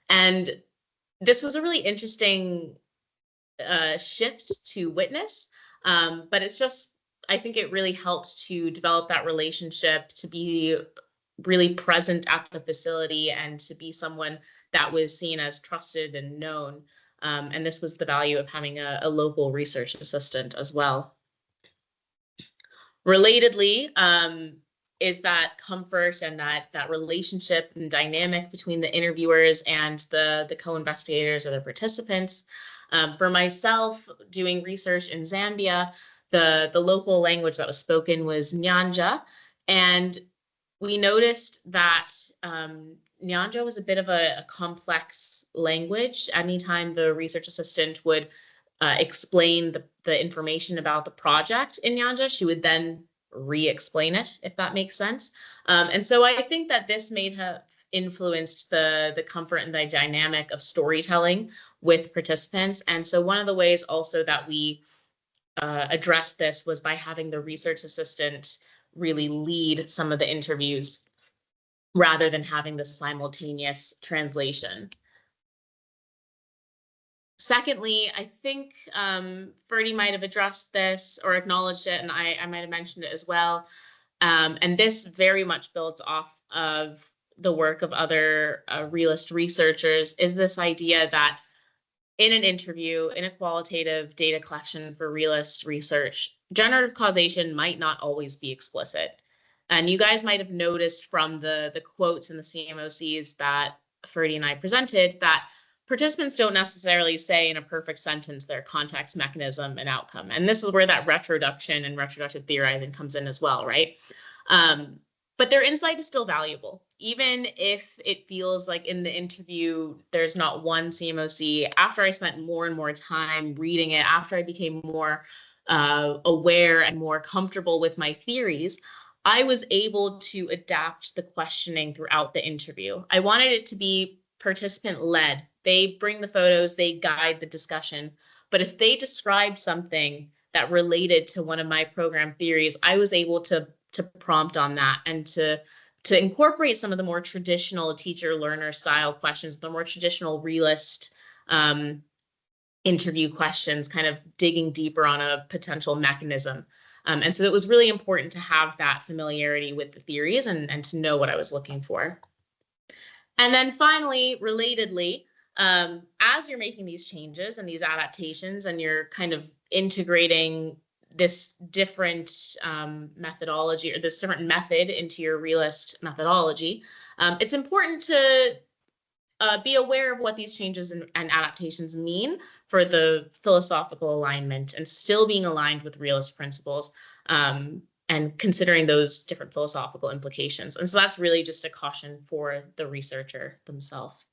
And this was a really interesting shift to witness. But it's just, I think it really helped to develop that relationship, to be really present at the facility and to be someone that was seen as trusted and known. And this was the value of having a local research assistant as well. Relatedly, is that comfort and that relationship and dynamic between the interviewers and the co-investigators or the participants. For myself, doing research in Zambia, the local language that was spoken was Nyanja, and we noticed that Nyanja was a bit of a complex language. Anytime the research assistant would explain the information about the project in Nyanja, she would then re-explain it, if that makes sense. And so I think that this may have influenced the comfort and the dynamic of storytelling with participants. And so one of the ways also that we addressed this was by having the research assistant really lead some of the interviews rather than having the simultaneous translation. Secondly, I think Ferdy might have addressed this or acknowledged it, and I might have mentioned it as well. And this very much builds off of the work of other realist researchers, is this idea that in an interview, in a qualitative data collection for realist research, generative causation might not always be explicit. And you guys might have noticed from the quotes in the CMOCs that Ferdy and I presented that participants don't necessarily say in a perfect sentence their context, mechanism, and outcome. And this is where that retroduction and retroductive theorizing comes in as well, right? But their insight is still valuable. Even if it feels like in the interview, there's not one CMOC, after I spent more and more time reading it, after I became more aware and more comfortable with my theories, I was able to adapt the questioning throughout the interview. I wanted it to be participant-led. They bring the photos, they guide the discussion. But if they described something that related to one of my program theories, I was able to prompt on that and to incorporate some of the more traditional teacher-learner style questions, the more traditional realist interview questions, kind of digging deeper on a potential mechanism. And so it was really important to have that familiarity with the theories and to know what I was looking for. And then finally, relatedly, as you're making these changes and these adaptations and you're kind of integrating this different methodology or this different method into your realist methodology, it's important to be aware of what these changes and adaptations mean for the philosophical alignment and still being aligned with realist principles and considering those different philosophical implications. And so that's really just a caution for the researcher themselves.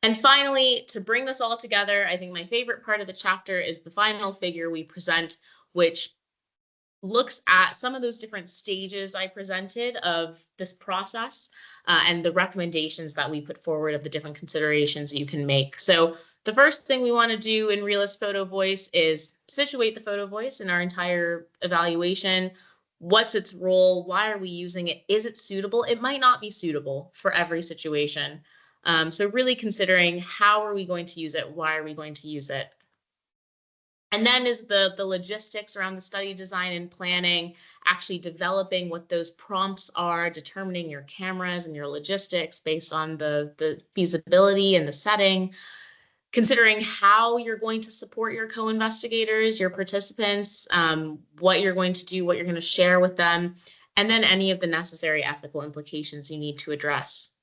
And finally, to bring this all together, I think my favorite part of the chapter is the final figure we present, which looks at some of those different stages I presented of this process and the recommendations that we put forward of the different considerations you can make. So the first thing we want to do in Realist Photovoice is situate the photo voice in our entire evaluation. What's its role? Why are we using it? Is it suitable? It might not be suitable for every situation. So really considering how are we going to use it? Why are we going to use it? And then is the logistics around the study design and planning, actually developing what those prompts are, determining your cameras and your logistics based on the feasibility and the setting, considering how you're going to support your co-investigators, your participants, what you're going to do, what you're going to share with them, and then any of the necessary ethical implications you need to address.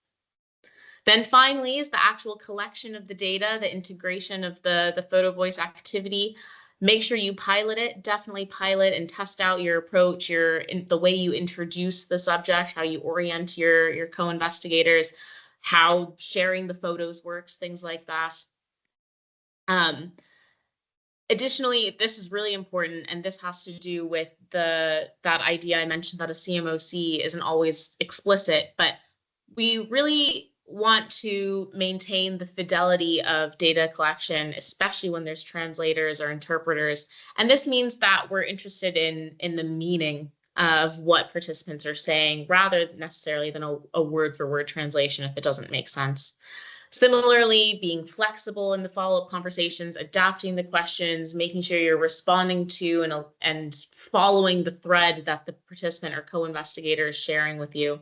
Then finally is the actual collection of the data, the integration of the photo voice activity. Make sure you pilot it, definitely pilot and test out your approach, the way you introduce the subject, how you orient your co-investigators, how sharing the photos works, things like that. Additionally, this is really important, and this has to do with that idea I mentioned that a CMOC isn't always explicit, but we really want to maintain the fidelity of data collection, especially when there's translators or interpreters. And this means that we're interested in the meaning of what participants are saying, rather necessarily than a word-for-word translation if it doesn't make sense. Similarly, being flexible in the follow-up conversations, adapting the questions, making sure you're responding to and following the thread that the participant or co-investigator is sharing with you.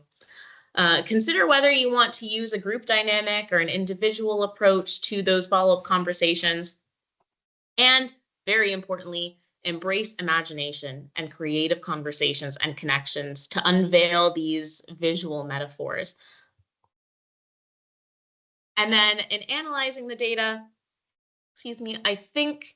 Consider whether you want to use a group dynamic or an individual approach to those follow-up conversations. And very importantly, embrace imagination and creative conversations and connections to unveil these visual metaphors. And then in analyzing the data, I think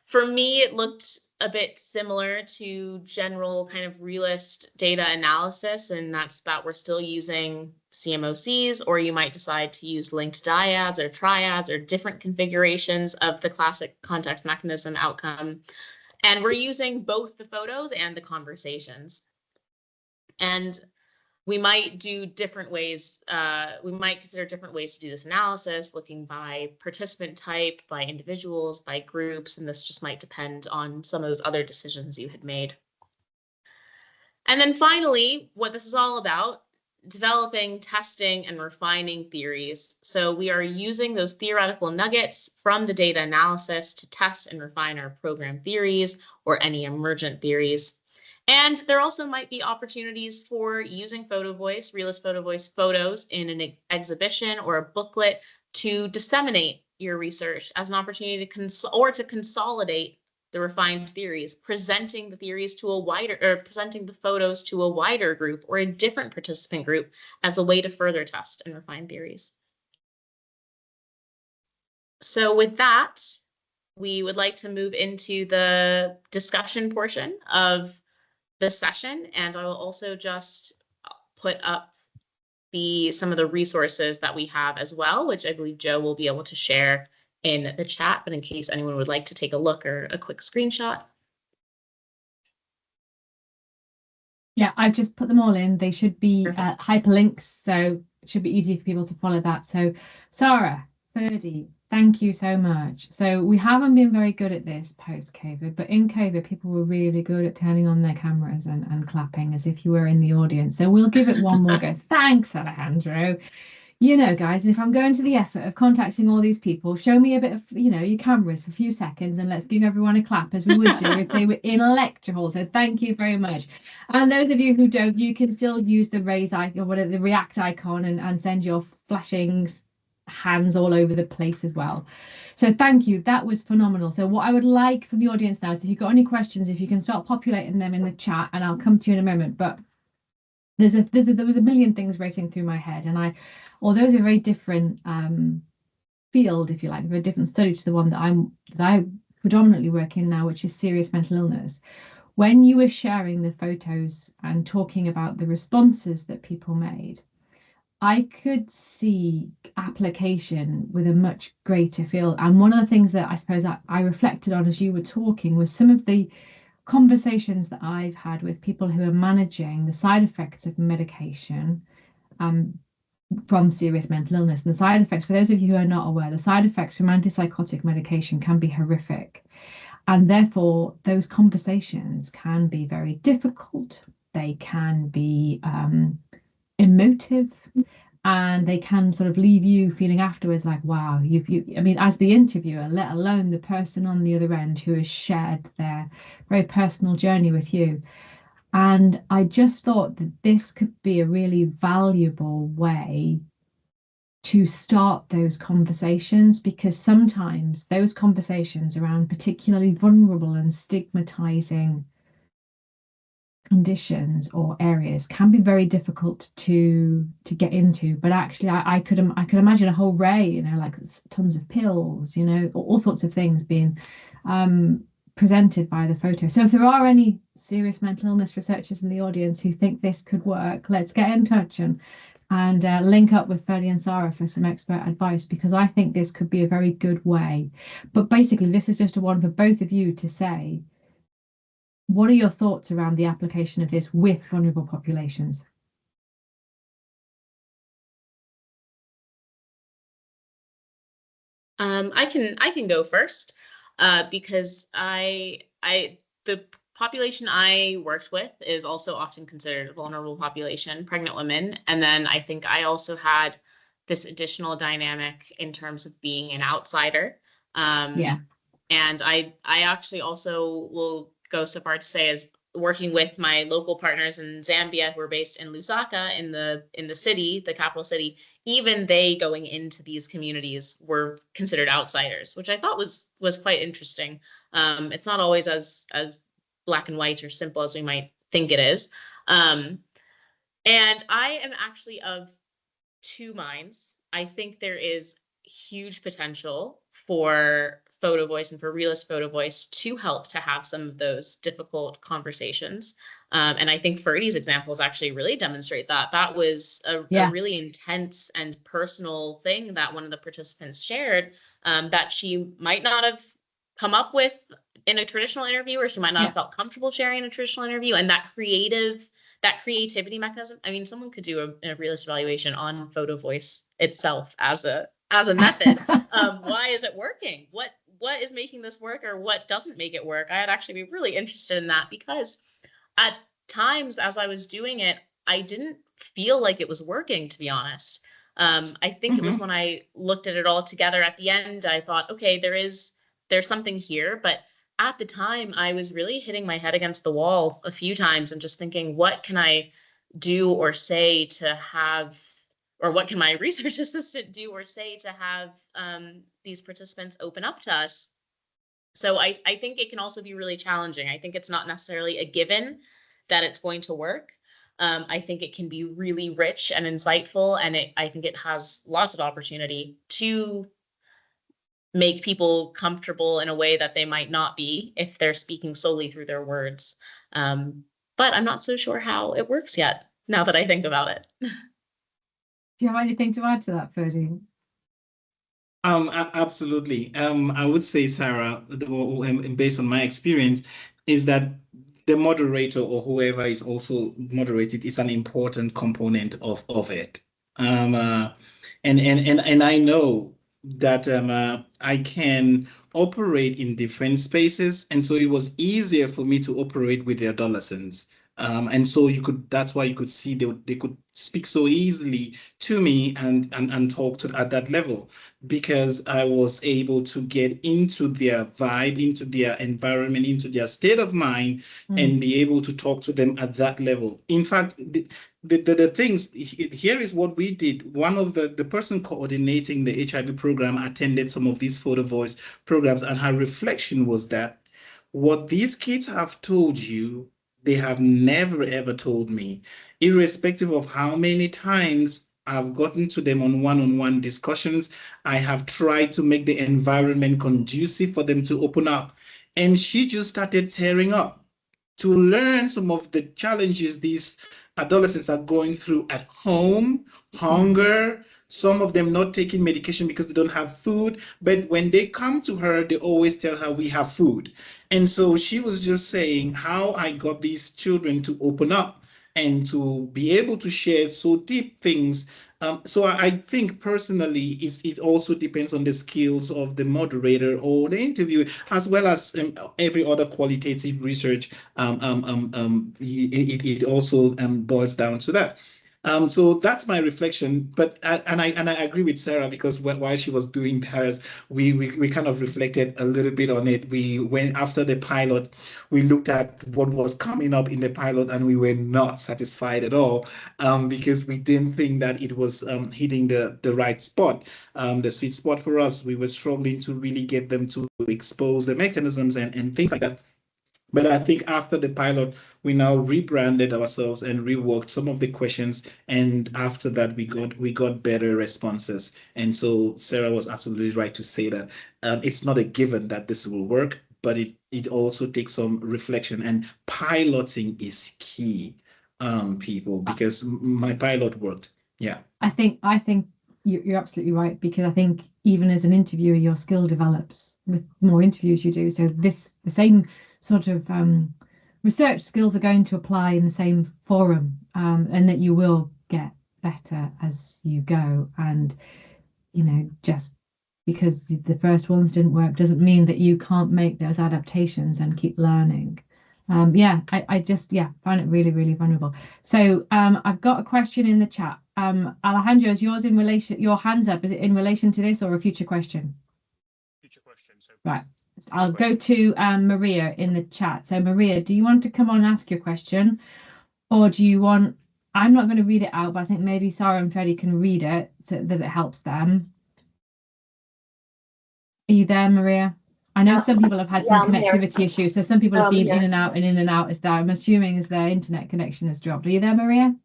for me, it looked a bit similar to general kind of realist data analysis, and that's that we're still using CMOCs, or you might decide to use linked dyads or triads or different configurations of the classic context mechanism outcome. And we're using both the photos and the conversations. And we might do different ways. We might consider different ways to do this analysis, looking by participant type, by individuals, by groups, and this just might depend on some of those other decisions you had made. And then finally, what this is all about, developing, testing, and refining theories. So we are using those theoretical nuggets from the data analysis to test and refine our program theories or any emergent theories. And there also might be opportunities for using Photovoice, Realist Photovoice photos in an exhibition or a booklet to disseminate your research as an opportunity to consolidate the refined theories, presenting the theories to a wider, or presenting the photos to a wider group or a different participant group as a way to further test and refine theories. So with that, we would like to move into the discussion portion of the session, and I will also just put up some of the resources that we have as well, which I believe Joe will be able to share in the chat, but in case anyone would like to take a look or a quick screenshot. Yeah, I've just put them all in. They should be hyperlinks, so it should be easy for people to follow that. So Sara, Ferdy, thank you so much. So we haven't been very good at this post-COVID, but in COVID, people were really good at turning on their cameras and clapping as if you were in the audience. So we'll give it one more go. Thanks, Alejandro. You know, guys, if I'm going to the effort of contacting all these people, show me a bit of, you know, your cameras for a few seconds and let's give everyone a clap as we would do if they were in a lecture hall. So thank you very much. And those of you who don't, you can still use the raise icon or whatever, the react icon and send your flashing hands all over the place as well. So thank you. That was phenomenal. So what I would like from the audience now is if you've got any questions, if you can start populating them in the chat, and I'll come to you in a moment. But there was a million things racing through my head, and although it's a very different field, if you like, a very different study to the one that I predominantly work in now, which is serious mental illness. When you were sharing the photos and talking about the responses that people made, I could see application with a much greater feel. And one of the things that I suppose I reflected on as you were talking was some of the conversations that I've had with people who are managing the side effects of medication from serious mental illness. And the side effects, for those of you who are not aware, the side effects from antipsychotic medication can be horrific. And therefore, those conversations can be very difficult. They can be emotive, and they can sort of leave you feeling afterwards like, wow, I mean, as the interviewer, let alone the person on the other end who has shared their very personal journey with you. And I just thought that this could be a really valuable way to start those conversations, because sometimes those conversations around particularly vulnerable and stigmatizing conditions or areas can be very difficult to get into. But actually I could imagine a whole array, you know, like tons of pills, you know, all sorts of things being presented by the photo. So if there are any serious mental illness researchers in the audience who think this could work, let's get in touch and link up with Ferdinand and Sara for some expert advice, because I think this could be a very good way. But basically, this is just a one for both of you to say, what are your thoughts around the application of this with vulnerable populations? I can go first because the population I worked with is also often considered a vulnerable population, pregnant women. And then I think I also had this additional dynamic in terms of being an outsider. Yeah. And I actually also will go so far to say, as working with my local partners in Zambia who are based in Lusaka in the city, the capital city, even they going into these communities were considered outsiders, which I thought was quite interesting. It's not always as black and white or simple as we might think it is. And I am actually of two minds. I think there is huge potential for Photovoice and for Realist Photovoice to help to have some of those difficult conversations. And I think Ferdy's examples actually really demonstrate that. That was a really intense and personal thing that one of the participants shared, that she might not have come up with in a traditional interview, or she might not have felt comfortable sharing in a traditional interview. And that creativity mechanism, I mean, someone could do a realist evaluation on Photovoice itself as a method. Why is it working? What is making this work, or what doesn't make it work? I'd actually be really interested in that, because at times as I was doing it, I didn't feel like it was working, to be honest. I think it was when I looked at it all together at the end, I thought, okay, there's something here. But at the time, I was really hitting my head against the wall a few times and just thinking, what can I do or say to have, or what can my research assistant do or say to have these participants open up to us? So I think it can also be really challenging. I think it's not necessarily a given that it's going to work. I think it can be really rich and insightful, and I think it has lots of opportunity to make people comfortable in a way that they might not be if they're speaking solely through their words. But I'm not so sure how it works yet, now that I think about it. Do you have anything to add to that, Ferdy? Absolutely. I would say, Sara, based on my experience, is that the moderator or whoever is also moderated is an important component of it. And I know that I can operate in different spaces, and so it was easier for me to operate with the adolescents. And so that's why you could see they could speak so easily to me and talk to at that level, because I was able to get into their vibe, into their environment, into their state of mind, and be able to talk to them at that level. In fact, the things here is what we did. One of the person coordinating the HIV program attended some of these Photovoice programs, and her reflection was that what these kids have told you, they have never ever told me, irrespective of how many times I've gotten to them on one-on-one discussions. I have tried to make the environment conducive for them to open up. And she just started tearing up to learn some of the challenges these adolescents are going through at home, hunger, some of them not taking medication because they don't have food. But when they come to her, they always tell her, we have food. And so she was just saying how I got these children to open up and to be able to share so deep things. So I think personally, it also depends on the skills of the moderator or the interviewer, as well as every other qualitative research. It also boils down to that. So that's my reflection. But I agree with Sarah, because while she was doing hers, we kind of reflected a little bit on it. We went after the pilot, we looked at what was coming up in the pilot, and we were not satisfied at all, because we didn't think that it was hitting the right spot, the sweet spot for us. We were struggling to really get them to expose the mechanisms and things like that. But I think after the pilot, we now rebranded ourselves and reworked some of the questions, and after that, we got better responses. And so Sarah was absolutely right to say that it's not a given that this will work, but it also takes some reflection, and piloting is key, people, because my pilot worked. Yeah. I think you're absolutely right, because I think even as an interviewer, your skill develops with more interviews you do. So the same sort of research skills are going to apply in the same forum, and that you will get better as you go. And just because the first ones didn't work doesn't mean that you can't make those adaptations and keep learning. I just find it really, really vulnerable. So I've got a question in the chat. Alejandro, is yours in relation, your hands up, is it in relation to this or a future question? Future question. So right. I'll go to Maria in the chat. So Maria, do you want to come on and ask your question? Or do you want, I'm not going to read it out, but I think maybe Sara and Freddie can read it so that it helps them. Are you there, Maria? I know some people have had some connectivity issues, so some people have been in and out and in and out as I'm assuming as their internet connection has dropped. Are you there, Maria?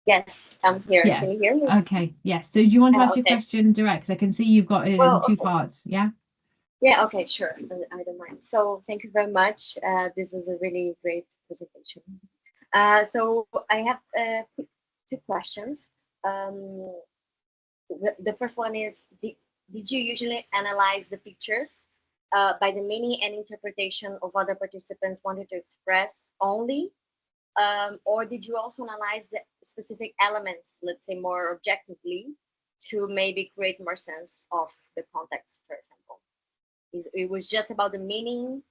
Yes, I'm here. Yes. Can you hear me? Okay, yes. So do you want to ask your question direct? Because I can see you've got it in two parts, yeah? Yeah, okay, sure. I don't mind. So thank you very much. This is a really great presentation. So I have two questions. The first one is, did you usually analyze the pictures by the meaning and interpretation of other participants wanted to express only? Or did you also analyze the specific elements, let's say more objectively, to maybe create more sense of the context, for example? It was just about the meaning,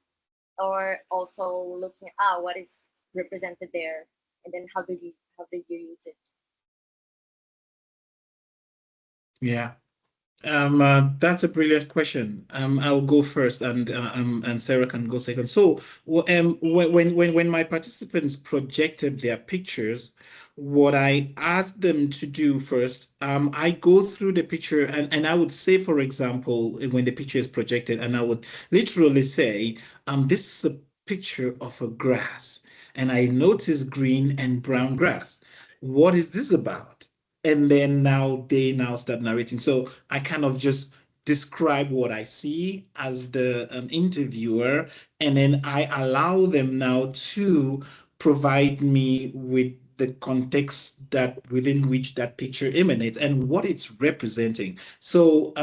or also looking at what is represented there, and then how did you use it? Yeah. That's a brilliant question. I'll go first, and Sarah can go second. So, when my participants projected their pictures, what I asked them to do first, I go through the picture, and I would say, for example, when the picture is projected, and I would literally say, this is a picture of a grass, and I notice green and brown grass. What is this about? And then they start narrating. So I kind of just describe what I see as the interviewer, and then I allow them now to provide me with the context that within which that picture emanates and what it's representing. So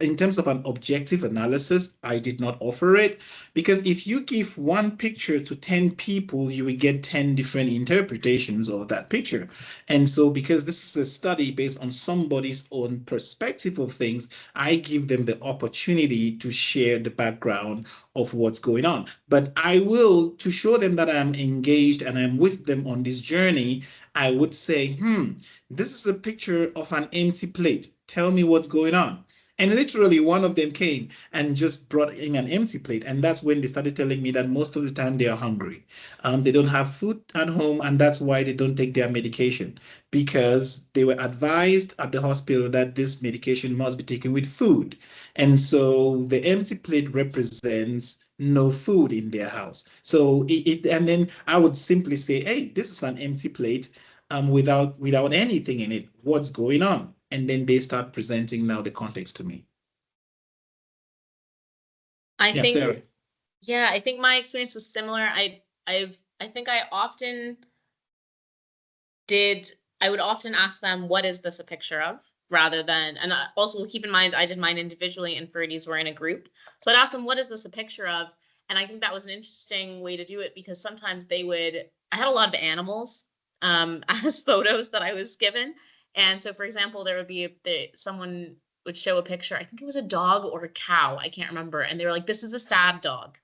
in terms of an objective analysis, I did not offer it, because if you give one picture to 10 people, you will get 10 different interpretations of that picture. And so because this is a study based on somebody's own perspective of things, I give them the opportunity to share the background of what's going on. But I will, to show them that I'm engaged and I'm with them on this journey, I would say, this is a picture of an empty plate. Tell me what's going on. And literally one of them came and just brought in an empty plate. And that's when they started telling me that most of the time they are hungry. They don't have food at home, and that's why they don't take their medication, because they were advised at the hospital that this medication must be taken with food. And so the empty plate represents no food in their house. So and then I would simply say, hey, this is an empty plate without anything in it. What's going on? And then they start presenting now the context to me. I think, Sarah. yeah, I think my experience was similar. I would often ask them, what is this a picture of? rather than, and also keep in mind, I did mine individually and Ferdy's were in a group. So I'd ask them, what is this a picture of? And I think that was an interesting way to do it because sometimes they would, I had a lot of animals as photos that I was given. And so, for example, there would be, someone would show a picture, I think it was a dog or a cow, I can't remember. And they were like, this is a sad dog.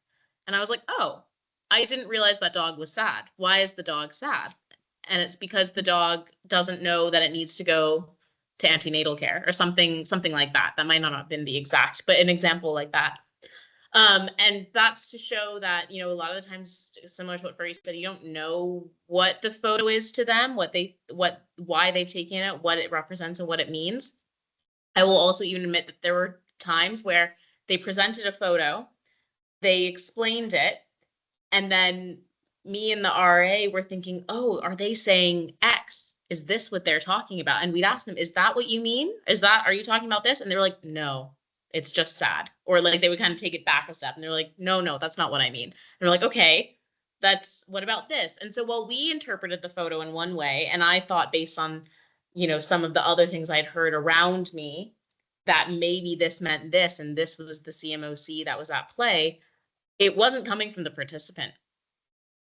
And I was like, oh, I didn't realize that dog was sad. Why is the dog sad? And it's because the dog doesn't know that it needs to go to antenatal care or something like that. That might not have been the exact, but an example like that. And that's to show that, you know, a lot of the times, similar to what Furry said, you don't know what the photo is to them, why they've taken it, what it represents and what it means. I will also even admit that there were times where they presented a photo, they explained it, and then me and the RA were thinking, oh, are they saying X? Is this what they're talking about? And we'd ask them, is that what you mean? Are you talking about this? And they were like, no, it's just sad. Or like they would kind of take it back a step and they're like, no, that's not what I mean. And we're like, okay, what about this? And so while we interpreted the photo in one way, and I thought based on, you know, some of the other things I'd heard around me that maybe this meant this, and this was the CMOC that was at play, it wasn't coming from the participant.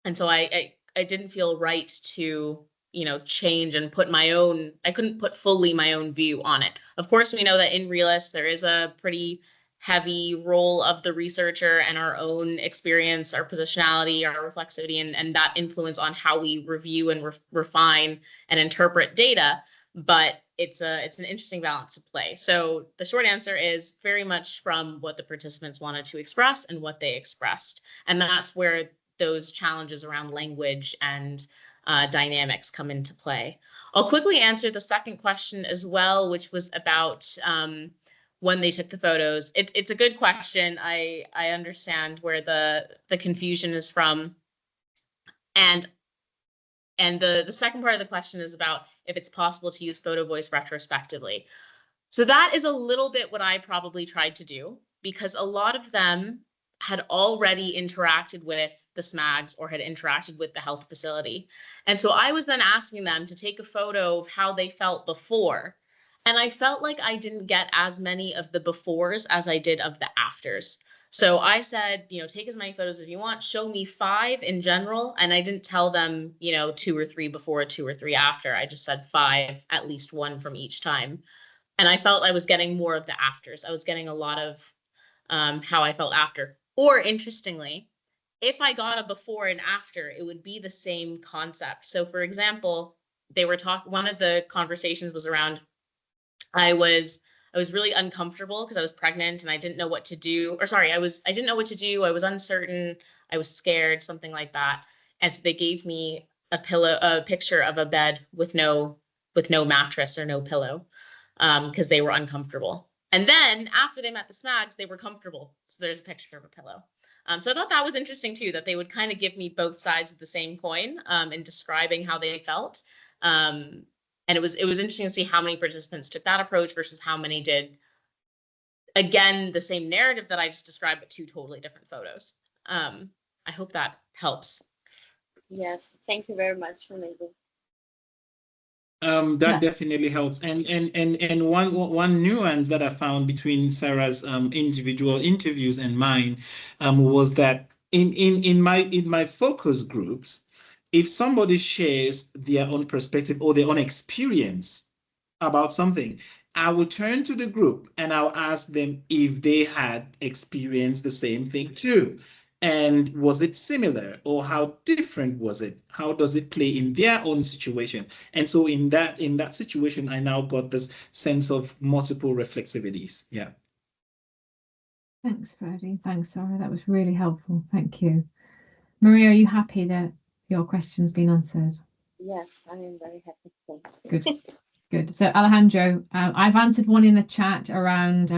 And so I didn't feel right to, you know, change and put my own, I couldn't put fully my own view on it. Of course, we know that in Realist, there is a pretty heavy role of the researcher and our own experience, our positionality, our reflexivity, and that influence on how we review and refine and interpret data. But it's an interesting balance to play. So the short answer is very much from what the participants wanted to express and what they expressed. And that's where those challenges around language and dynamics come into play. I'll quickly answer the second question as well, which was about when they took the photos. It's a good question. I understand where the confusion is from. And the second part of the question is about if it's possible to use Photovoice retrospectively. So that is a little bit what I probably tried to do, because a lot of them had already interacted with the SMAGs or had interacted with the health facility. And so I was then asking them to take a photo of how they felt before. And I felt like I didn't get as many of the befores as I did of the afters. So I said, you know, take as many photos as you want, show me 5 in general. And I didn't tell them, you know, 2 or 3 before, 2 or 3 after. I just said 5, at least 1 from each time. And I felt I was getting more of the afters. I was getting a lot of how I felt after. Or interestingly, if I got a before and after, it would be the same concept. So for example, they were one of the conversations was around, I was really uncomfortable because I was pregnant and I didn't know what to do. Or sorry, I didn't know what to do. I was uncertain. I was scared, something like that. And so they gave me a picture of a bed with no mattress or no pillow because they were uncomfortable. And then after they met the SMAGs, they were comfortable. So there's a picture of a pillow. So I thought that was interesting too, that they would kind of give me both sides of the same coin in describing how they felt. And it was interesting to see how many participants took that approach versus how many did, again, the same narrative that I just described, but 2 totally different photos. I hope that helps. Yes, thank you very much, Amazing. That definitely helps. And one nuance that I found between Sarah's individual interviews and mine was that in my focus groups, if somebody shares their own perspective or their own experience about something, I will turn to the group and I'll ask them if they had experienced the same thing too. And was it similar, or how different was it? How does it play in their own situation? And so in that situation, I now got this sense of multiple reflexivities. Yeah. Thanks, Freddie. Thanks, Sarah. That was really helpful. Thank you. Maria, are you happy that your question's been answered? Yes, I am very happy. Thank you. Good. Good. So Alejandro, I've answered one in the chat around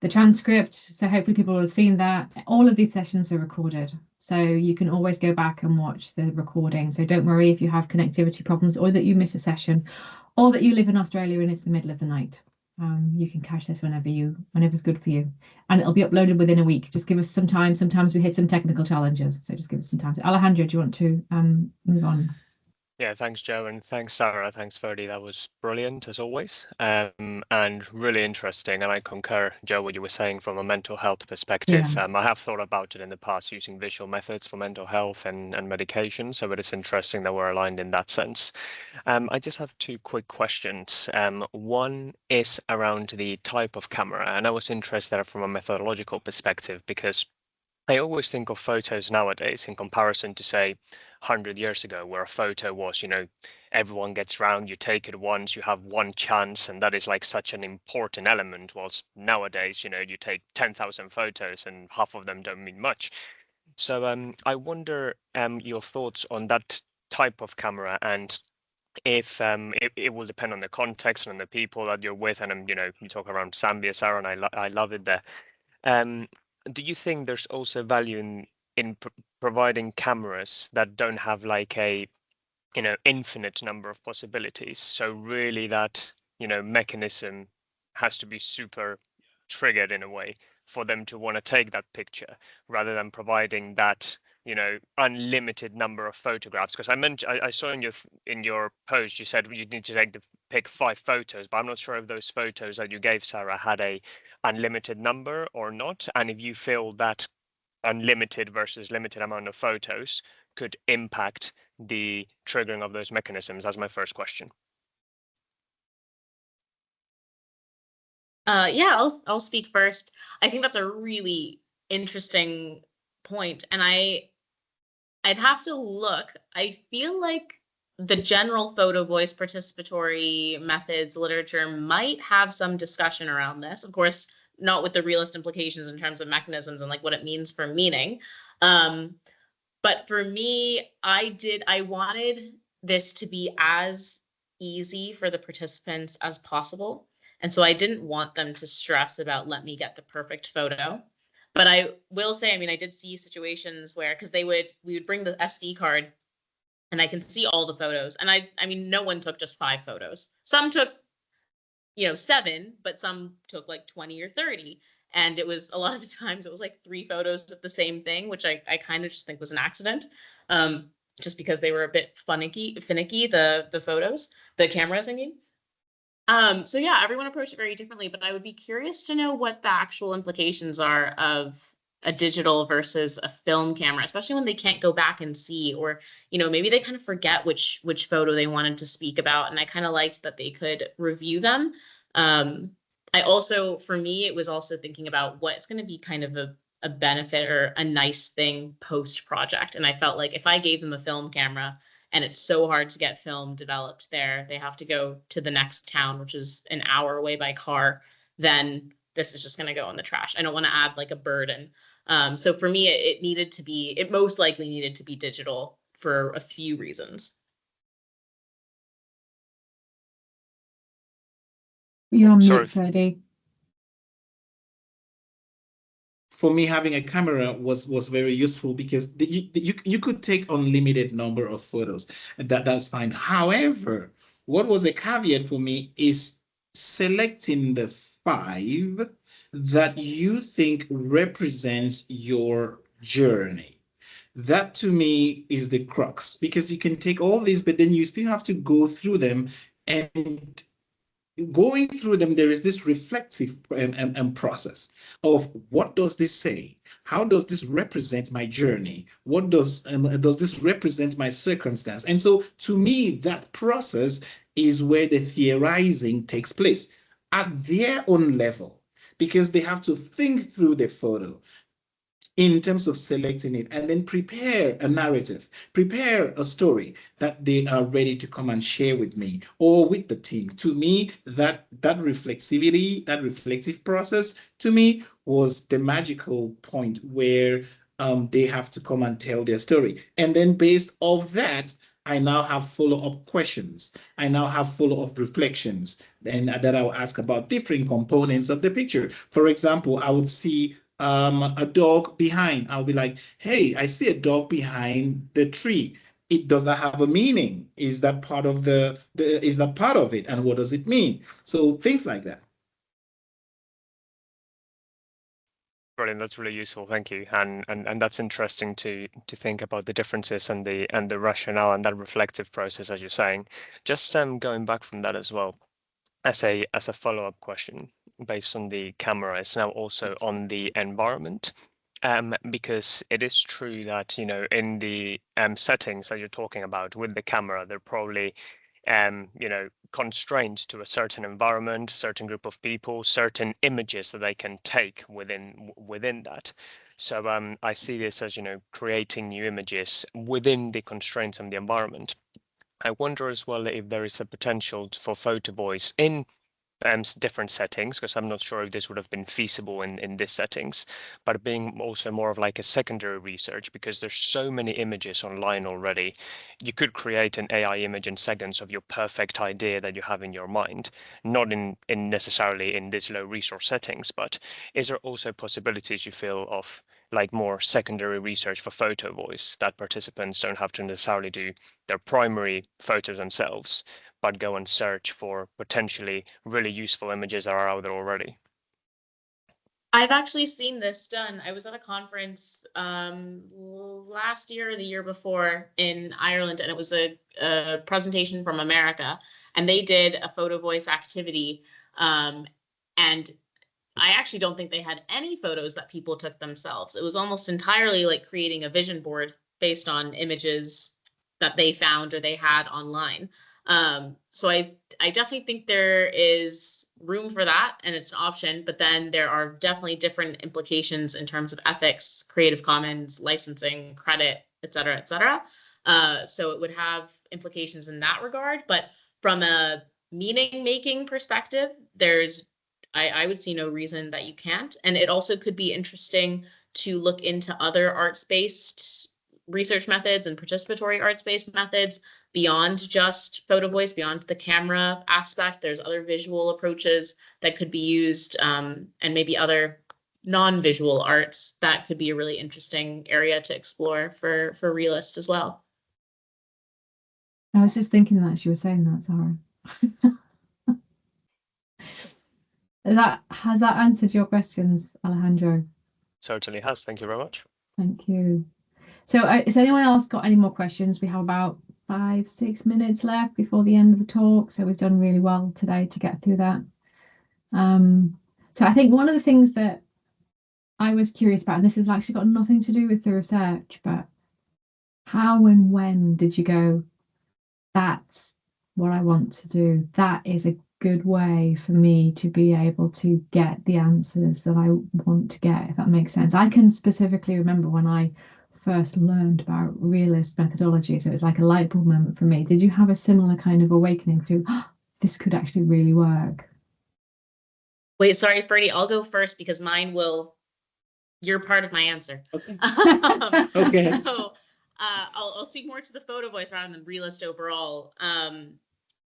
the transcript. So hopefully people will have seen that. All of these sessions are recorded. So you can always go back and watch the recording. So don't worry if you have connectivity problems or that you miss a session or that you live in Australia and it's the middle of the night. You can catch this whenever's good for you. And it'll be uploaded within a week. Just give us some time. Sometimes we hit some technical challenges. So just give us some time. So Alejandro, do you want to move on? Yeah, thanks, Joe, and thanks, Sarah. Thanks, Ferdy. That was brilliant as always, and really interesting. And I concur, Joe, what you were saying from a mental health perspective. Yeah. I have thought about it in the past using visual methods for mental health and medication. So it is interesting that we're aligned in that sense. I just have two quick questions. One is around the type of camera, and I was interested from a methodological perspective because I always think of photos nowadays in comparison to, say, 100 years ago, where a photo was, everyone gets round, you take it once, you have one chance, and that is like such an important element. Whilst nowadays, you take 10,000 photos and half of them don't mean much. So I wonder your thoughts on that type of camera, and if it will depend on the context and on the people that you're with. And you talk around Zambia, Sarah, and I love it there. um, do you think there's also value in providing cameras that don't have like a infinite number of possibilities? So really that mechanism has to be super triggered in a way for them to want to take that picture, rather than providing that unlimited number of photographs. Because I saw in your post you said you need to pick 5 photos, but I'm not sure if those photos that you gave, Sarah, had a unlimited number or not, and if you feel that unlimited versus limited amount of photos could impact the triggering of those mechanisms. That's my first question. Yeah, I'll speak first. I think that's a really interesting point, and I'd have to look. I feel like the general photo voice participatory methods literature might have some discussion around this. Of course, not with the realist implications in terms of mechanisms and like what it means for meaning. But for me, I wanted this to be as easy for the participants as possible. And so I didn't want them to stress about, let me get the perfect photo. But I will say, I mean, I did see situations where, because we would bring the SD card and I can see all the photos. And I mean, no one took just 5 photos. Some took, 7, but some took like 20 or 30. And it was a lot of the times it was like 3 photos of the same thing, which I kind of just think was an accident. Just because they were a bit finicky, the photos, the cameras, I mean. So yeah, everyone approached it very differently, but I would be curious to know what the actual implications are of a digital versus a film camera, especially when they can't go back and see, or maybe they kind of forget which photo they wanted to speak about. And I kind of liked that they could review them. I also, for me, it was also thinking about what's going to be kind of a benefit or a nice thing post project. And I felt like if I gave them a film camera, and it's so hard to get film developed there, they have to go to the next town, which is an hour away by car, then this is just going to go in the trash. I don't want to add like a burden. So for me, it most likely needed to be digital for a few reasons. You're on Sorry. mute, Ferdy. For me, having a camera was very useful because you could take unlimited number of photos, and that's fine. However, what was a caveat for me is selecting the 5 that you think represents your journey. That to me is the crux, because you can take all these, but then you still have to go through them, and going through them, there is this reflective process of, what does this say? How does this represent my journey? What does this represent my circumstance? And so to me, that process is where the theorizing takes place at their own level, because they have to think through the photo in terms of selecting it, and then prepare a narrative, prepare a story that they are ready to come and share with me or with the team. To me, that reflexivity, that reflective process, to me, was the magical point where they have to come and tell their story. And then based off that, I now have follow-up questions. I now have follow-up reflections, and that I'll ask about different components of the picture. For example, I would see a dog behind. I'll be like, hey, I see a dog behind the tree. Does that have a meaning? Is that part of is that part of it? And what does it mean? So things like that. Brilliant. That's really useful. Thank you. And that's interesting to think about the differences and the rationale and that reflective process, as you're saying. Just going back from that as well, as a follow-up question based on the camera, it's now also on the environment. Because it is true that, in the settings that you're talking about with the camera, they're probably constrained to a certain environment, certain group of people, certain images that they can take within that. So I see this as, creating new images within the constraints of the environment. I wonder as well if there is a potential for photo voice in different settings, because I'm not sure if this would have been feasible in this settings, but being also more of like a secondary research, because there's so many images online already. You could create an AI image in seconds of your perfect idea that you have in your mind, not in necessarily in this low resource settings, but is there also possibilities you feel of like more secondary research for photo voice, that participants don't have to necessarily do their primary photos themselves, but go and search for potentially really useful images that are out there already? I've actually seen this done. I was at a conference last year or the year before in Ireland, and it was a presentation from America, and they did a photo voice activity. And I actually don't think they had any photos that people took themselves. It was almost entirely like creating a vision board based on images that they found or they had online. So I definitely think there is room for that, and it's an option, but then there are definitely different implications in terms of ethics, Creative Commons, licensing, credit, et cetera, et cetera. So it would have implications in that regard, but from a meaning making perspective, I would see no reason that you can't. And it also could be interesting to look into other arts-based research methods and participatory arts-based methods beyond just photo voice, beyond the camera aspect. There's other visual approaches that could be used, and maybe other non-visual arts that could be a really interesting area to explore for Realist as well. I was just thinking that as you were saying that, Sara. Has that answered your questions, Alejandro? Certainly has. Thank you very much. Thank you. So has anyone else got any more questions? We have about 5-6 minutes left before the end of the talk, so we've done really well today to get through that. So I think one of the things that I was curious about, and this has actually got nothing to do with the research, but how and when did you go, that's what I want to do? That is a good way for me to be able to get the answers that I want to get, if that makes sense. I can specifically remember when I first learned about realist methodology, so it was like a light bulb moment for me. Did you have a similar kind of awakening to, oh, this could actually really work? Wait, sorry, Ferdy, I'll go first because you're part of my answer. Okay. Okay. So I'll speak more to the photo voice rather than realist overall.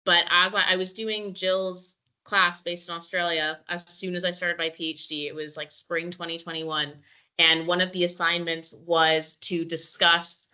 But as I was doing Jill's class based in Australia, as soon as I started my PhD, it was like spring 2021. And one of the assignments was to discuss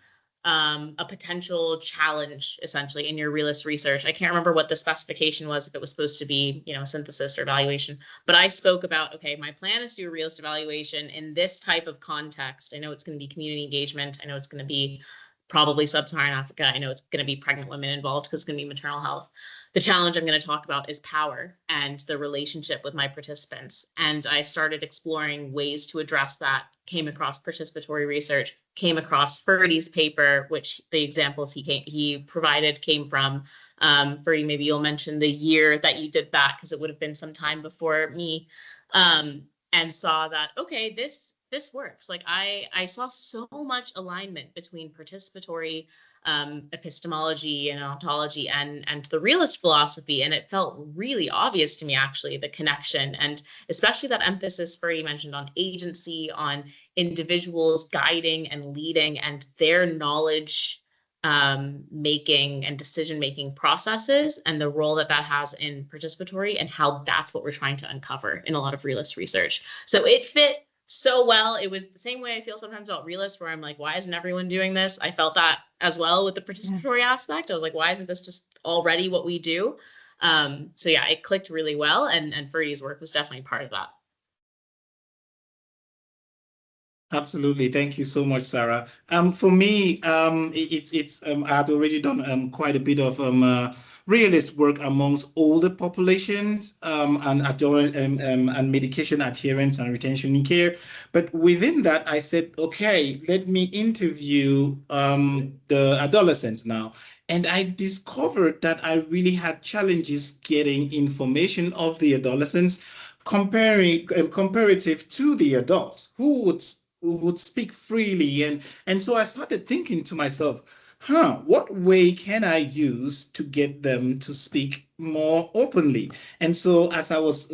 a potential challenge, essentially, in your realist research. I can't remember what the specification was, if it was supposed to be, synthesis or evaluation. But I spoke about, okay, my plan is to do a realist evaluation in this type of context. I know it's going to be community engagement. I know it's going to be probably sub-Saharan Africa. I know it's going to be pregnant women involved because it's going to be maternal health. The challenge I'm going to talk about is power and the relationship with my participants. And I started exploring ways to address that, came across participatory research, came across Ferdy's paper, which the examples he provided came from. Ferdy, maybe you'll mention the year that you did that, because it would have been some time before me, and saw that, okay, this works. Like I saw so much alignment between participatory epistemology and ontology and the realist philosophy, and it felt really obvious to me, actually, the connection, and especially that emphasis Ferdy mentioned on agency, on individuals guiding and leading, and their knowledge making and decision making processes, and the role that has in participatory, and how that's what we're trying to uncover in a lot of realist research. So it fit so well. It was the same way I feel sometimes about realists, where I'm like, why isn't everyone doing this? I felt that as well with the participatory aspect. I was like, why isn't this just already what we do? So yeah, it clicked really well, and Ferdy's work was definitely part of that. Absolutely. Thank you so much, Sarah. For me, it's I had already done quite a bit of realist work amongst older populations and medication adherence and retention in care. But within that, I said, okay, let me interview the adolescents now. And I discovered that I really had challenges getting information of the adolescents comparative to the adults who would speak freely. And so I started thinking to myself, what way can I use to get them to speak more openly? And so as I was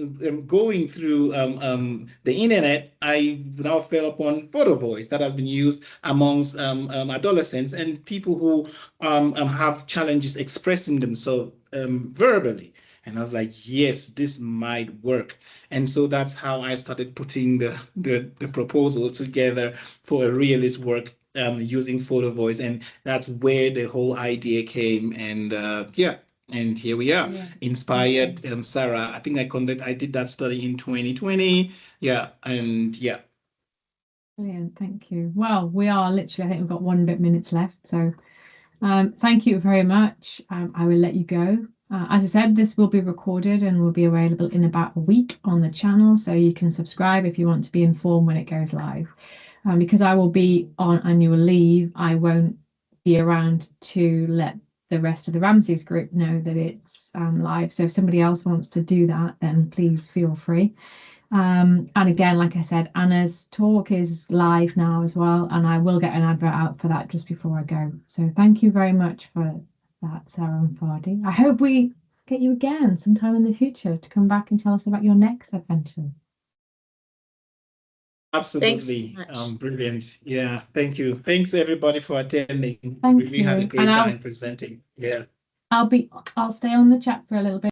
going through the internet, I now fell upon Photovoice that has been used amongst adolescents and people who have challenges expressing themselves verbally. And I was like, yes, this might work. And so that's how I started putting the proposal together for a realist work using Photovoice. And that's where the whole idea came. And yeah, and here we are. Yeah. Inspired Sara. I think I did that study in 2020. Yeah, and yeah. Brilliant, thank you. Well, we are literally, I think we've got 1 minutes left. So thank you very much. I will let you go. As I said, this will be recorded and will be available in about a week on the channel. So you can subscribe if you want to be informed when it goes live. Because I will be on annual leave, I won't be around to let the rest of the Ramses group know that it's live. So if somebody else wants to do that, then please feel free. And again, like I said, Anna's talk is live now as well, and I will get an advert out for that just before I go. So thank you very much for that, Sara and Ferdy. I hope we get you again sometime in the future to come back and tell us about your next adventure. Absolutely. Brilliant. Yeah, thank you. Thanks everybody for attending. Thank We had a you. great time presenting. Yeah. I'll stay on the chat for a little bit.